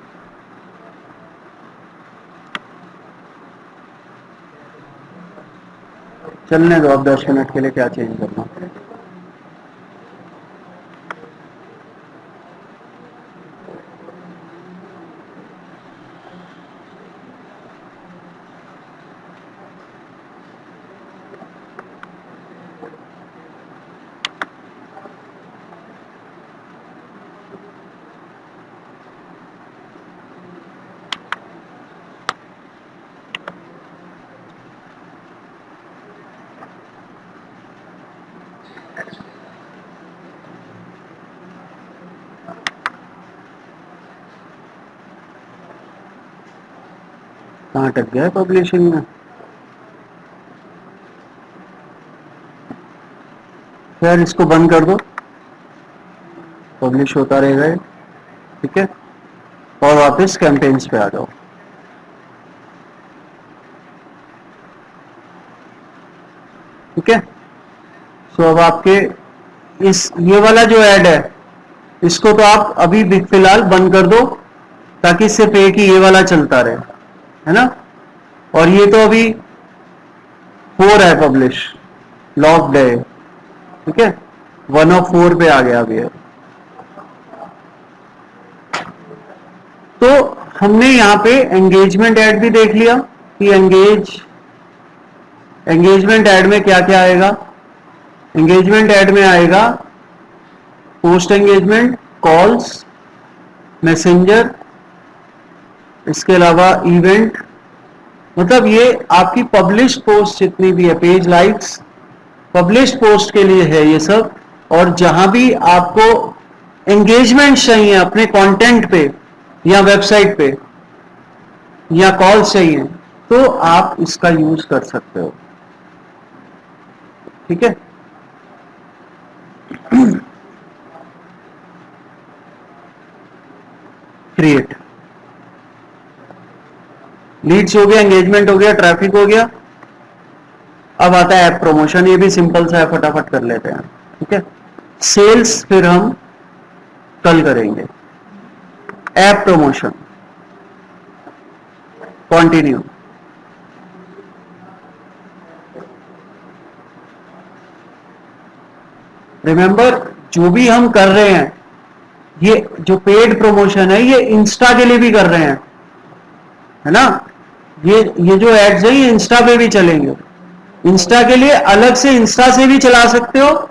चलने दो अब 10 मिनट के लिए, क्या चेंज करना। कहाँ अटक गया है पब्लिशिंग में? खैर इसको बंद कर दो, पब्लिश होता रहेगा ये। ठीक है, और वापस वापस कैंपेन्स पे आ जाओ। ठीक है, सो अब आपके ये वाला जो ऐड है इसको तो आप अभी फिलहाल बंद कर दो, ताकि सिर्फ एक ही ये वाला चलता रहे, है ना। और ये तो अभी 4 है पब्लिश, लॉक्ड है, ठीक है, 1 ऑफ 4 पे आ गया अभी है। तो हमने यहाँ पे एंगेजमेंट ऐड भी देख लिया कि एंगेजमेंट ऐड में क्या क्या आएगा। एंगेजमेंट ऐड में आएगा पोस्ट एंगेजमेंट, कॉल्स, मैसेंजर, इसके अलावा इवेंट, मतलब ये आपकी पब्लिश पोस्ट जितनी भी है, पेज लाइक्स, पब्लिश पोस्ट के लिए है ये सब। और जहां भी आपको एंगेजमेंट चाहिए अपने कंटेंट पे या वेबसाइट पे या कॉल चाहिए, तो आप इसका यूज कर सकते हो। ठीक है, क्रिएट, लीड्स हो गया, एंगेजमेंट हो गया, ट्रैफिक हो गया। अब आता है ऐप प्रमोशन, ये भी सिंपल सा है, फटाफट कर लेते हैं। ठीक है, सेल्स फिर हम कल करेंगे। App promotion, continue. रिमेंबर, जो भी हम कर रहे हैं, ये जो पेड प्रमोशन है ये इंस्टा के लिए भी कर रहे हैं, है ना। ये जो एड्स है ये इंस्टा पे भी चलेंगे। इंस्टा के लिए अलग से इंस्टा से भी चला सकते हो,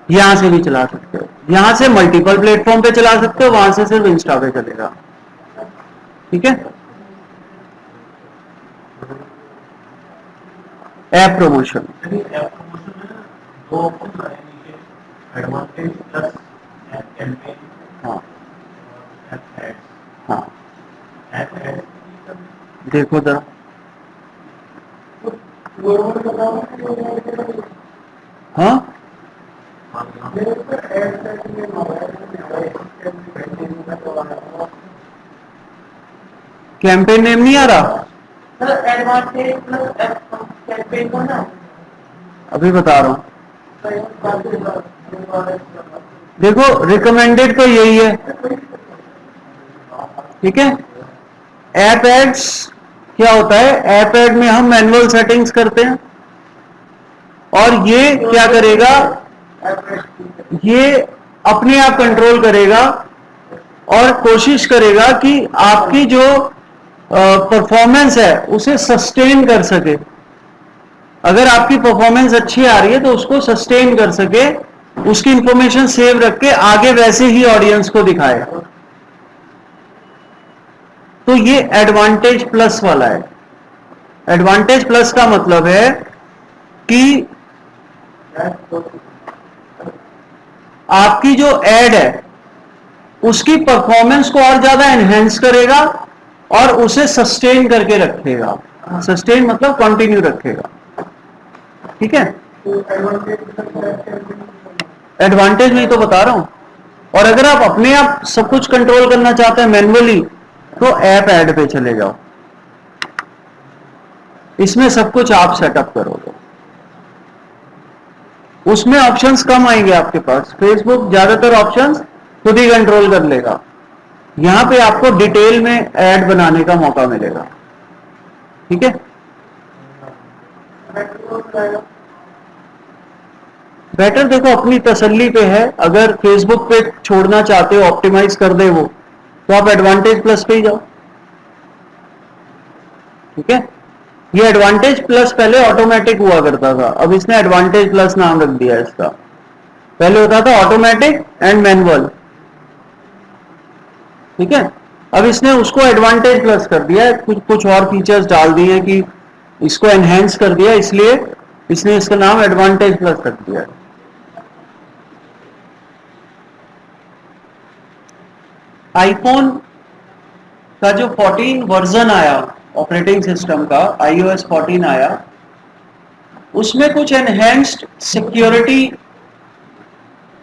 यहां से भी चला सकते हो, यहां से मल्टीपल प्लेटफॉर्म पे चला सकते हो, वहां से सिर्फ इंस्टा पे चलेगा। ठीक है, ऐप प्रमोशन, हाँ हाँ, देखो जरा, हाँ कैंपेन नेम नहीं आ रहा, अभी बता रहा हूं। देखो रिकमेंडेड तो यही है, ठीक है। ऐप एड्स क्या होता है, ऐप एड में हम मैनुअल सेटिंग्स करते हैं, और ये क्या करेगा, ये अपने आप कंट्रोल करेगा और कोशिश करेगा कि आपकी जो परफॉर्मेंस है उसे सस्टेन कर सके। अगर आपकी परफॉर्मेंस अच्छी आ रही है तो उसको सस्टेन कर सके, उसकी इंफॉर्मेशन सेव रख के आगे वैसे ही ऑडियंस को दिखाए। तो ये एडवांटेज प्लस वाला है। एडवांटेज प्लस का मतलब है कि आपकी जो एड है उसकी परफॉर्मेंस को और ज्यादा एनहेंस करेगा और उसे सस्टेन करके रखेगा। सस्टेन मतलब कंटिन्यू रखेगा। ठीक है, एडवांटेज में तो बता रहा हूं। और अगर आप अपने आप सब कुछ कंट्रोल करना चाहते हैं मैन्युअली, तो ऐप ऐड पे चले जाओ, इसमें सब कुछ आप सेटअप करोगे। उसमें ऑप्शंस कम आएंगे आपके पास, फेसबुक ज्यादातर ऑप्शंस खुद ही कंट्रोल कर लेगा। यहां पे आपको डिटेल में ऐड बनाने का मौका मिलेगा। ठीक है, बेटर देखो अपनी तसल्ली पे है। अगर फेसबुक पे छोड़ना चाहते हो, ऑप्टिमाइज कर दे वो, तो आप एडवांटेज प्लस पे ही जाओ। ठीक है, ये एडवांटेज प्लस पहले ऑटोमेटिक हुआ करता था, अब इसने एडवांटेज प्लस नाम रख दिया इसका। पहले होता था ऑटोमेटिक एंड मैनुअल, ठीक है, अब इसने उसको एडवांटेज प्लस कर दिया है, कुछ और फीचर्स डाल दिए कि इसको एनहेंस कर दिया, इसलिए इसने इसका नाम एडवांटेज प्लस रख दिया है। आईफोन का जो 14 वर्जन आया ऑपरेटिंग सिस्टम का, iOS 14 आया, उसमें कुछ एनहेंस्ड सिक्योरिटी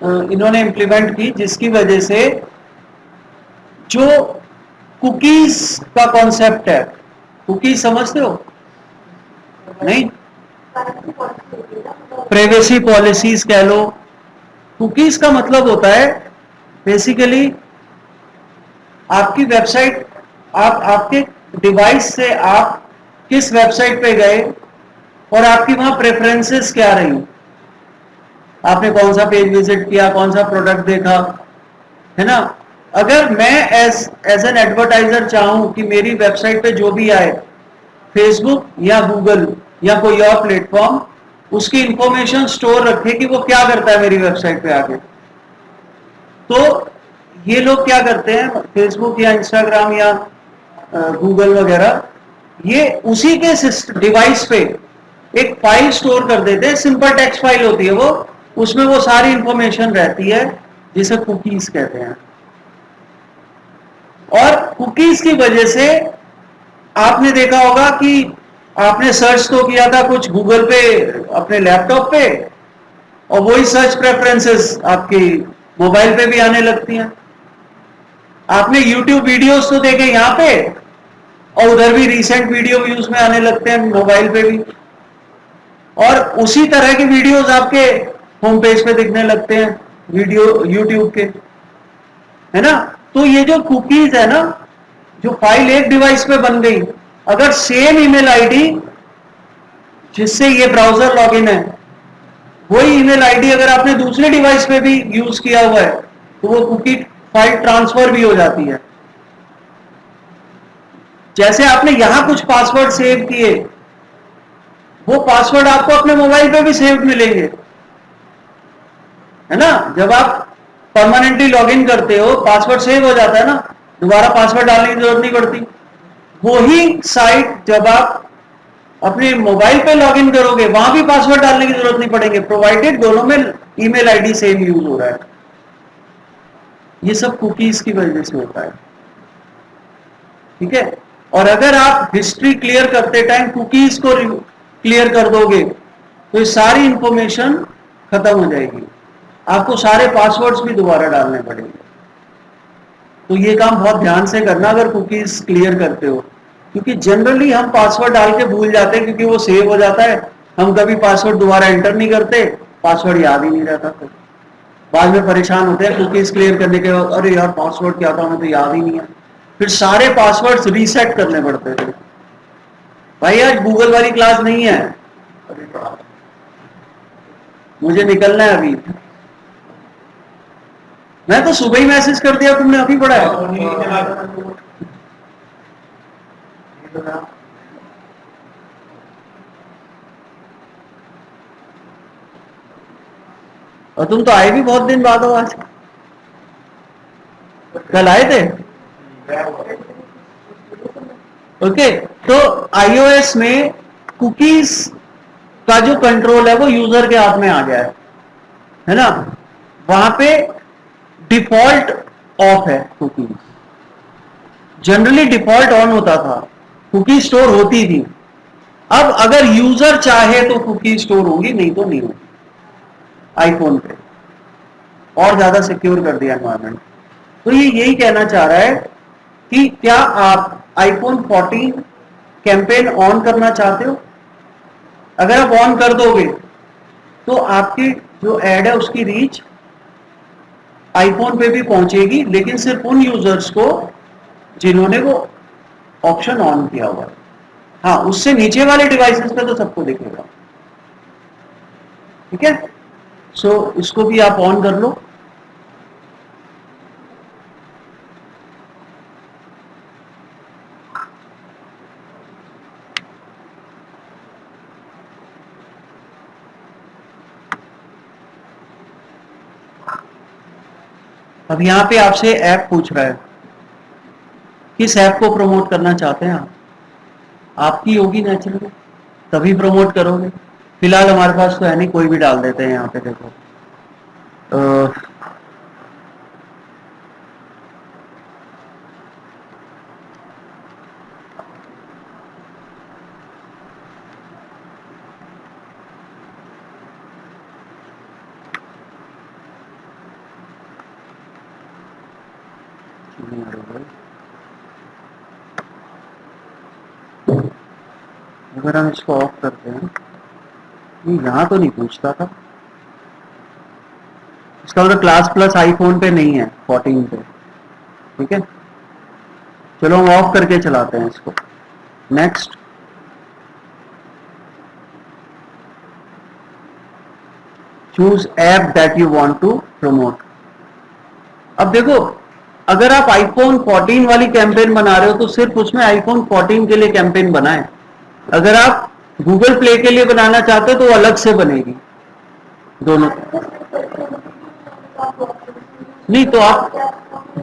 इन्होंने इंप्लीमेंट की, जिसकी वजह से जो कुकीज का कॉन्सेप्ट है। कुकीज समझते हो? नहीं, प्राइवेसी पॉलिसीज कह लो। कुकीज का मतलब होता है बेसिकली आपकी वेबसाइट, आप आपके डिवाइस से आप किस वेबसाइट पे गए और आपकी वहां प्रेफरेंसेस क्या रही, आपने कौन सा पेज विजिट किया, कौन सा प्रोडक्ट देखा, है ना। अगर मैं एज एज एन एडवर्टाइजर चाहूं कि मेरी वेबसाइट पे जो भी आए, फेसबुक या गूगल या कोई और प्लेटफॉर्म, उसकी इंफॉर्मेशन स्टोर रखे कि वो क्या करता है मेरी वेबसाइट पे आके, तो ये लोग क्या करते हैं, फेसबुक या इंस्टाग्राम या गूगल वगैरह, ये उसी के डिवाइस पे एक फाइल स्टोर कर देते हैं, सिंपल टेक्स्ट फाइल होती है वो, उसमें वो सारी इंफॉर्मेशन रहती है जिसे कुकीज कहते हैं। और कुकीज की वजह से आपने देखा होगा कि आपने सर्च तो किया था कुछ गूगल पे अपने लैपटॉप पे, और वही सर्च प्रेफरेंसेस आपकी मोबाइल पे भी आने लगती हैं। आपने यूट्यूब वीडियोस तो देखे यहाँ पे, और उधर भी रिसेंट वीडियो व्यूज में आने लगते हैं मोबाइल पे भी, और उसी तरह की वीडियोस आपके होम पेज पे दिखने लगते हैं वीडियो यूट्यूब के, है ना। तो ये जो कुकीज है ना, जो फाइल एक डिवाइस पे बन गई, अगर सेम ईमेल आईडी जिससे ये ब्राउजर लॉगिन है, वही ईमेल आईडी अगर आपने दूसरे डिवाइस पे भी यूज किया हुआ है, तो वो कुकी फाइल ट्रांसफर भी हो जाती है। जैसे आपने यहां कुछ पासवर्ड सेव किए, वो पासवर्ड आपको अपने मोबाइल पे भी सेव मिलेंगे, है ना। जब आप परमानेंटली लॉगिन करते हो, पासवर्ड सेव हो जाता है ना, दोबारा पासवर्ड डालने की जरूरत नहीं पड़ती। वही साइट जब आप अपने मोबाइल पे लॉगिन करोगे, वहां भी पासवर्ड डालने की जरूरत नहीं पड़ेंगे, प्रोवाइडेड दोनों में ईमेल आईडी सेम यूज हो रहा है। ये सब कुकीज की वजह से होता है, ठीक है। और अगर आप हिस्ट्री क्लियर करते टाइम कुकीज को क्लियर कर दोगे, तो ये सारी इंफॉर्मेशन खत्म हो जाएगी, आपको सारे पासवर्ड्स भी दोबारा डालने पड़ेंगे। तो ये काम बहुत ध्यान से करना अगर कुकीज क्लियर करते हो, क्योंकि जनरली हम पासवर्ड डाल के भूल जाते हैं, क्योंकि वो सेव हो जाता है, हम कभी पासवर्ड दोबारा एंटर नहीं करते, पासवर्ड याद ही नहीं रहता, फिर बाद में परेशान होते हैं कुकीज क्लियर करने के बाद, अरे यार पासवर्ड क्या था, हमें तो याद ही नहीं है, फिर सारे पासवर्ड्स रीसेट करने पड़ते थे। भाई आज गूगल वाली क्लास नहीं है, मुझे निकलना है अभी। मैं तो सुबह ही मैसेज कर दिया, तुमने अभी पढ़ा है। और तुम तो आए भी बहुत दिन बाद हो आज, कल आए थे। ओके, तो आईओएस में कुकीज का जो कंट्रोल है वो यूजर के हाथ में आ गया है ना। वहां पे डिफॉल्ट ऑफ है कुकीज, जनरली डिफॉल्ट ऑन होता था, कुकी स्टोर होती थी। अब अगर यूजर चाहे तो कुकी स्टोर होगी, नहीं तो नहीं होगी। आईफोन पे और ज्यादा सिक्योर कर दिया एनवायरमेंट। तो ये यही कहना चाह रहा है कि क्या आप आईफोन 14 कैंपेन ऑन करना चाहते हो? अगर आप ऑन कर दोगे तो आपकी जो एड है उसकी रीच आईफोन पे भी पहुंचेगी, लेकिन सिर्फ उन यूजर्स को जिन्होंने वो ऑप्शन ऑन किया हुआ है। हाँ, उससे नीचे वाले डिवाइसेस पे तो सबको दिखेगा, ठीक है। सो इसको भी आप ऑन कर लो। अब यहां पे आपसे ऐप पूछ रहा है, किस ऐप को प्रमोट करना चाहते हैं आप? आपकी होगी नेचुरली, तभी प्रमोट करोगे। फिलहाल हमारे पास तो है नहीं, कोई भी डाल देते हैं यहाँ पे, देखो अगर हम इसको ऑफ करते हैं, यहाँ तो नहीं पूछता था, इसका मतलब क्लास प्लस आईफोन पे नहीं है, 14 पे। ठीक है, चलो हम ऑफ करके चलाते हैं इसको। Next, choose app that you want to promote. अब देखो, अगर आप आईफोन 14 वाली कैंपेन बना रहे हो तो सिर्फ उसमें आईफोन 14 के लिए कैंपेन बनाएं। अगर आप गूगल प्ले के लिए बनाना चाहते हो तो अलग से बनेगी दोनों। नहीं तो आप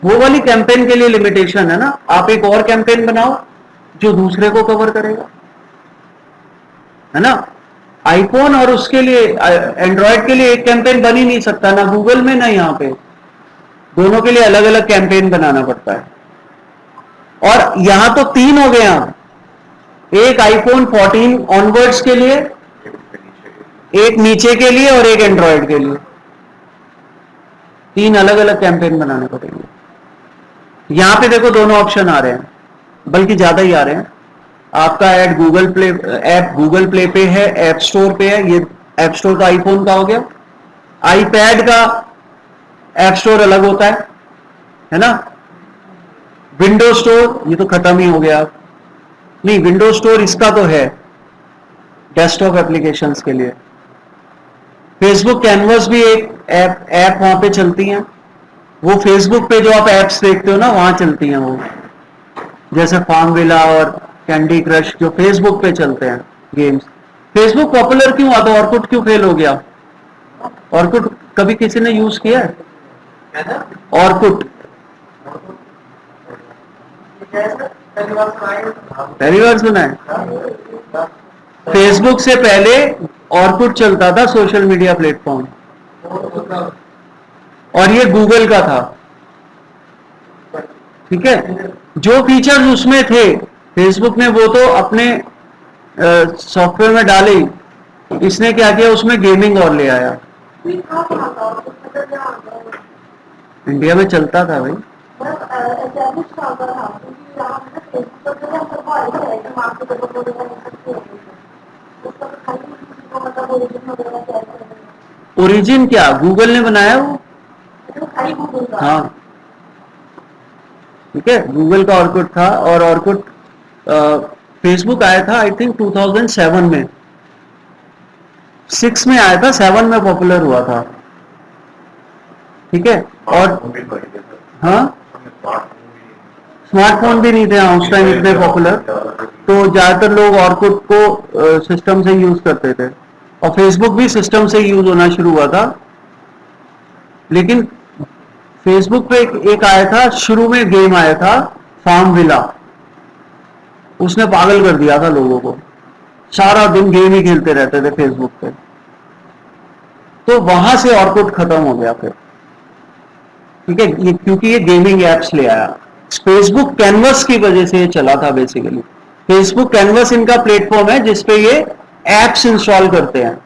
वो वाली कैंपेन के लिए लिमिटेशन है ना, आप एक और कैंपेन बनाओ जो दूसरे को कवर करेगा, है ना। आईफोन और उसके लिए एंड्रॉयड के लिए एक कैंपेन बन ही नहीं सकता, ना गूगल में ना यहाँ पे, दोनों के लिए अलग अलग कैंपेन बनाना पड़ता है। और यहां तो 3 हो गए, आप एक आईफोन 14 ऑनवर्ड्स के लिए, एक नीचे के लिए और एक एंड्रॉयड के लिए, 3 अलग अलग कैंपेन बनाने पड़ेंगे। यहां पे देखो दोनों ऑप्शन आ रहे हैं, बल्कि ज्यादा ही आ रहे हैं। आपका add Google play app Google play पे है, ऐप स्टोर पे है, ये ऐप स्टोर तो आईफोन का हो गया। आईपैड का ऐप स्टोर अलग होता है ना। विंडो स्टोर ये तो खत्म ही हो गया, नहीं विंडो स्टोर इसका तो है डेस्कटॉप एप्लीकेशंस के लिए। फेसबुक कैनवस भी एक ऐप वहां पे चलती हैं, वो फेसबुक पे जो आप ऐप्स देखते हो ना वहां चलती हैं वो, जैसे फार्मविला और कैंडी क्रश जो फेसबुक पे चलते हैं गेम्स। फेसबुक पॉपुलर क्यों हुआ था, ऑर्कुट क्यों फेल हो गया? ऑर्कुट कभी किसी ने यूज किया है? ऑर्कुट पहली बार सुना है? फेसबुक से पहले ऑर्कुट चलता था, सोशल मीडिया प्लेटफॉर्म, और ये गूगल का था। ठीक है, जो फीचर्स उसमें थे फेसबुक ने वो तो अपने सॉफ्टवेयर में डाले ही, इसने क्या किया उसमें गेमिंग और ले आया। इंडिया में चलता था भाई, ओरिजिन क्या गूगल ने बनाया वो? हाँ ठीक है, गूगल का ऑर्कुट था, और ऑर्कुट फेसबुक आया था आई थिंक 2007 में, 6 में आया था, 7 में पॉपुलर हुआ था। ठीक है, और हाँ स्मार्टफोन भी नहीं थे हाँ उस टाइम इतने पॉपुलर, तो ज्यादातर लोग ऑर्कुट को सिस्टम से यूज करते थे, और फेसबुक भी सिस्टम से यूज होना शुरू हुआ था। लेकिन फेसबुक पे एक आया था, शुरू में गेम आया था फार्म विला, उसने पागल कर दिया था लोगों को, सारा दिन गेम ही खेलते रहते थे फेसबुक पे, तो वहां से ऑर्कुट खत्म हो गया फिर। ठीक है, ये क्योंकि ये गेमिंग एप्स ले आया, फेसबुक कैनवस की वजह से ये चला था बेसिकली। फेसबुक कैनवस इनका प्लेटफॉर्म है जिसपे ये एप्स इंस्टॉल करते हैं,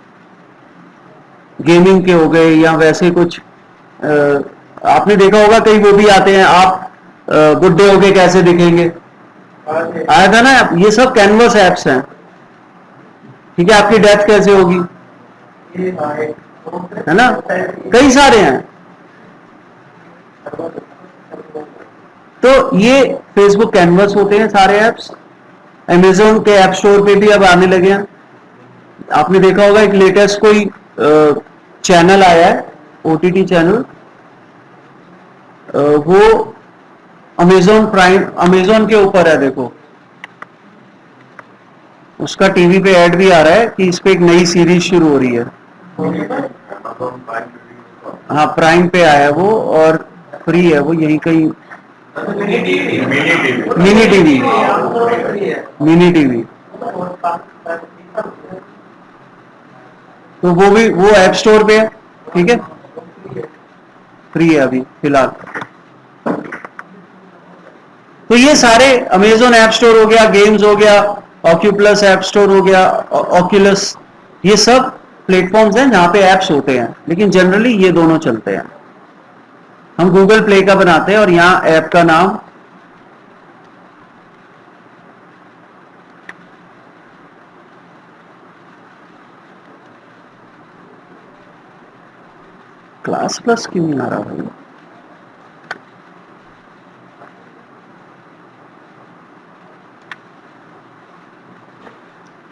गेमिंग के हो गए या वैसे कुछ। आपने देखा होगा कई वो भी आते हैं, आप बुड्ढे होके कैसे दिखेंगे, आया था ना, ये सब कैनवस एप्स हैं। ठीक है, आपकी डेथ कैसे होगी, है ना, कई सारे हैं। तो ये फेसबुक कैनवस होते हैं सारे एप्स। अमेजोन के ऐप स्टोर पे भी अब आने लगे हैं। आपने देखा होगा एक लेटेस्ट कोई चैनल आया है, ओटीटी चैनल, वो अमेजोन प्राइम, अमेजोन के ऊपर है, देखो उसका टीवी पे ऐड भी आ रहा है कि इस पे एक नई सीरीज शुरू हो रही है। हाँ प्राइम पे आया है वो, और फ्री है वो, यही कहीं मिनी टीवी, तो वो भी वो ऐप स्टोर पे है। ठीक है, फ्री है अभी फिलहाल। तो ये सारे अमेजोन ऐप स्टोर हो गया, गेम्स हो गया, ऑक्यूप्लस ऐप स्टोर हो गया, ऑक्यूलस, ये सब प्लेटफॉर्म्स हैं जहां पे ऐप्स होते हैं, लेकिन जनरली ये दोनों चलते हैं। हम गूगल प्ले का बनाते हैं और यहां ऐप का नाम क्लास प्लस क्यों नहीं आ रहा भाई?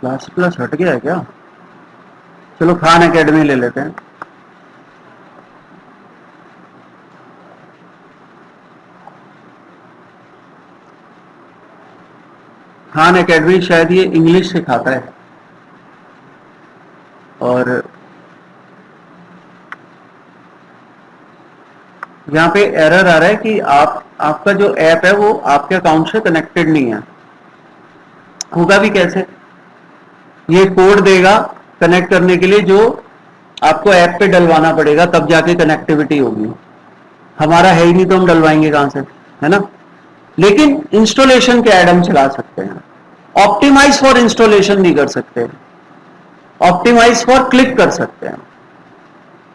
क्लास प्लस हट गया है क्या? चलो खान एकेडमी ले लेते हैं। खान एकेडमी शायद ये इंग्लिश सिखाता है, और यहाँ पे एरर आ रहा है कि आपका जो ऐप है वो आपके अकाउंट से कनेक्टेड नहीं है। होगा भी कैसे? ये कोड देगा कनेक्ट करने के लिए, जो आपको ऐप पे डलवाना पड़ेगा, तब जाके कनेक्टिविटी होगी। हमारा है ही नहीं तो हम डलवाएंगे कहां से, है ना? लेकिन इंस्टॉलेशन के ऐड हम चला सकते हैं। ऑप्टिमाइज फॉर इंस्टॉलेशन नहीं कर सकते, ऑप्टिमाइज फॉर क्लिक कर सकते हैं।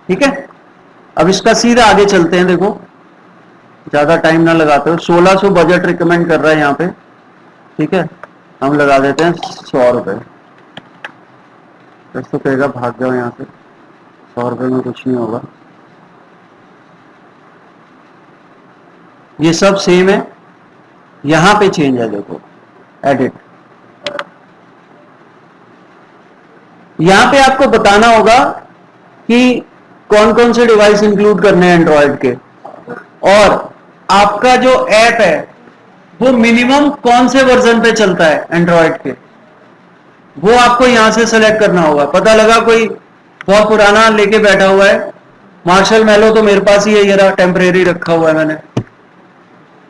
ठीक है, अब इसका सीधा आगे चलते हैं। देखो ज्यादा टाइम ना लगाते हो, 1600 बजट रिकमेंड कर रहा है यहाँ पे। ठीक है, हम लगा देते हैं 100 रुपए। तो कहेगा भाग जाओ यहाँ से, 100 रुपए में कुछ नहीं होगा। ये सब सेम है, यहां पे चेंज है। देखो एडिट, यहां पे आपको बताना होगा कि कौन कौन से डिवाइस इंक्लूड करने हैं एंड्रॉयड के, और आपका जो ऐप है वो मिनिमम कौन से वर्जन पे चलता है एंड्रॉयड के, वो आपको यहां से सेलेक्ट करना होगा। पता लगा कोई बहुत पुराना लेके बैठा हुआ है, मार्शल मेलो तो मेरे पास ही है, ये रहा टेम्परेरी रखा हुआ है मैंने,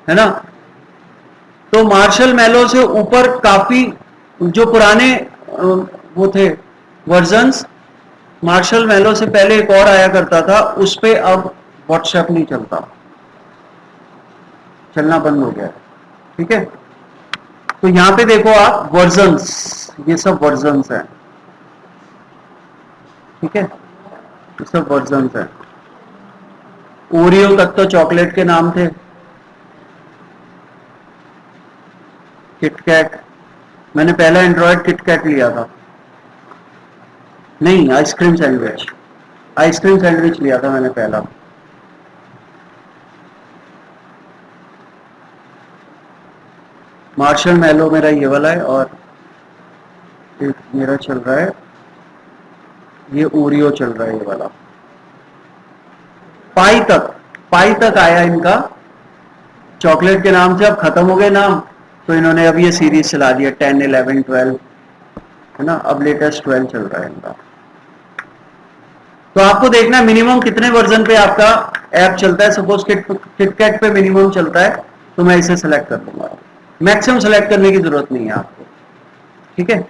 है ना? तो मार्शल मेलो से ऊपर काफी जो पुराने वो थे वर्जन्स, मार्शल मेलो से पहले एक और आया करता था, उस पे अब व्हाट्सएप नहीं चलता, चलना बंद हो गया है। ठीक है, तो यहां पे देखो आप वर्जन्स, ये सब वर्जन्स हैं। ठीक है, ये सब वर्जन्स हैं। ओरियो तक तो चॉकलेट के नाम थे, किटकैट, मैंने पहला एंड्रॉयड किटकैट लिया था। नहीं, आइसक्रीम सैंडविच, आइसक्रीम सैंडविच लिया था मैंने पहला। मार्शल मेलो मेरा ये वाला है, और एक मेरा चल रहा है, ये ओरियो चल रहा है ये वाला। पाई तक आया इनका, चॉकलेट के नाम से अब खत्म हो गए नाम, तो इन्होंने अब ये सीरीज चला दिया 10, 11, 12, है ना? अब लेटेस्ट 12 चल रहा है इनका। तो आपको देखना है मिनिमम कितने वर्जन पे आपका ऐप चलता है। सपोज किटकैट पे मिनिमम चलता है, तो मैं इसे सेलेक्ट कर दूंगा। मैक्सिमम सेलेक्ट करने की जरूरत नहीं है आपको। ठीक है,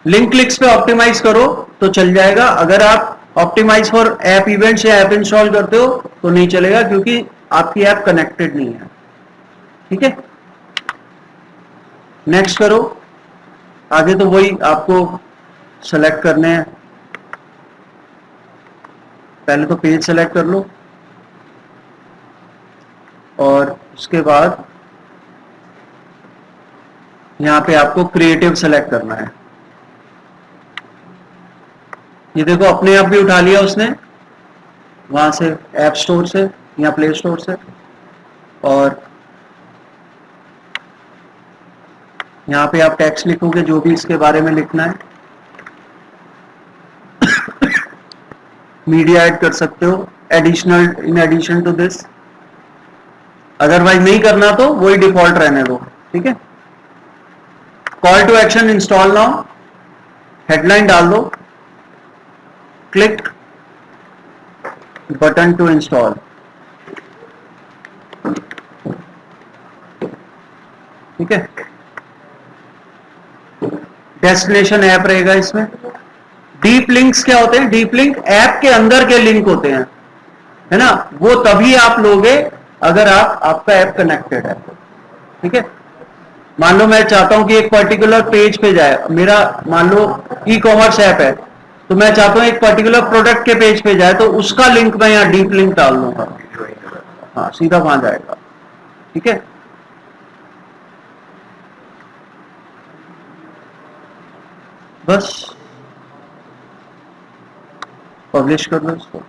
लिंक क्लिक्स पे ऑप्टिमाइज करो तो चल जाएगा। अगर आप ऑप्टिमाइज फॉर ऐप इवेंट्स या ऐप इंस्टॉल करते हो तो नहीं चलेगा, क्योंकि आपकी ऐप कनेक्टेड नहीं है। ठीक है, नेक्स्ट करो। आगे तो वही आपको सेलेक्ट करने हैं। पहले तो पेज सेलेक्ट कर लो, और उसके बाद यहां पे आपको क्रिएटिव सेलेक्ट करना है। ये देखो अपने आप भी उठा लिया उसने, वहां से ऐप स्टोर से या प्ले स्टोर से, और यहां पे आप टेक्स्ट लिखोगे जो भी इसके बारे में लिखना है। मीडिया ऐड कर सकते हो additional, in addition to this. Otherwise नहीं करना तो वही डिफॉल्ट रहने दो। ठीक है, call to action install now, headline डाल दो, क्लिक बटन टू इंस्टॉल। ठीक है, डेस्टिनेशन ऐप रहेगा इसमें। डीप लिंक्स क्या होते हैं? डीप लिंक ऐप के अंदर के लिंक होते हैं, है ना? वो तभी आप लोगे अगर आपका ऐप कनेक्टेड है। ठीक है, मान लो मैं चाहता हूं कि एक पर्टिकुलर पेज पे जाए मेरा, मान लो ई कॉमर्स ऐप है, तो मैं चाहता हूं एक पर्टिकुलर प्रोडक्ट के पेज पे जाए, तो उसका लिंक मैं यहाँ डीप लिंक डाल दूंगा, हाँ सीधा वहां जाएगा। ठीक है, बस पब्लिश कर दो इसको।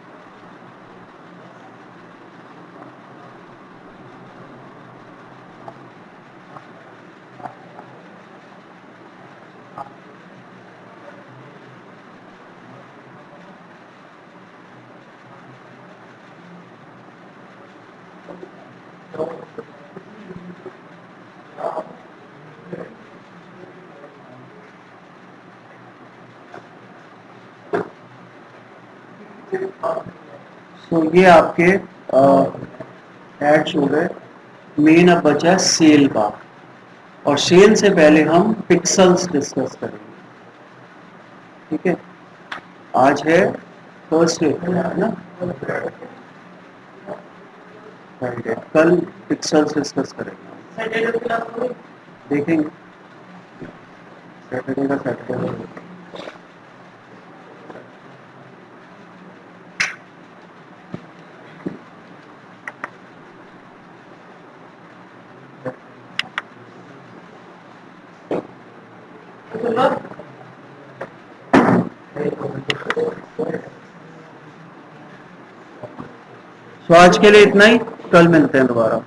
सो ये आपके एड्स हो गए। मेन अब बचा है सेल का, और सेल से पहले हम पिक्सल्स डिस्कस करेंगे। ठीक है, आज है थर्सडे है ना, फ्राइडे, कल पिक्सल्स डिस्कस करेंगे, देखेंगे सैटरडे का सैटरडे। तो आज के लिए इतना ही, कल मिलते हैं दोबारा।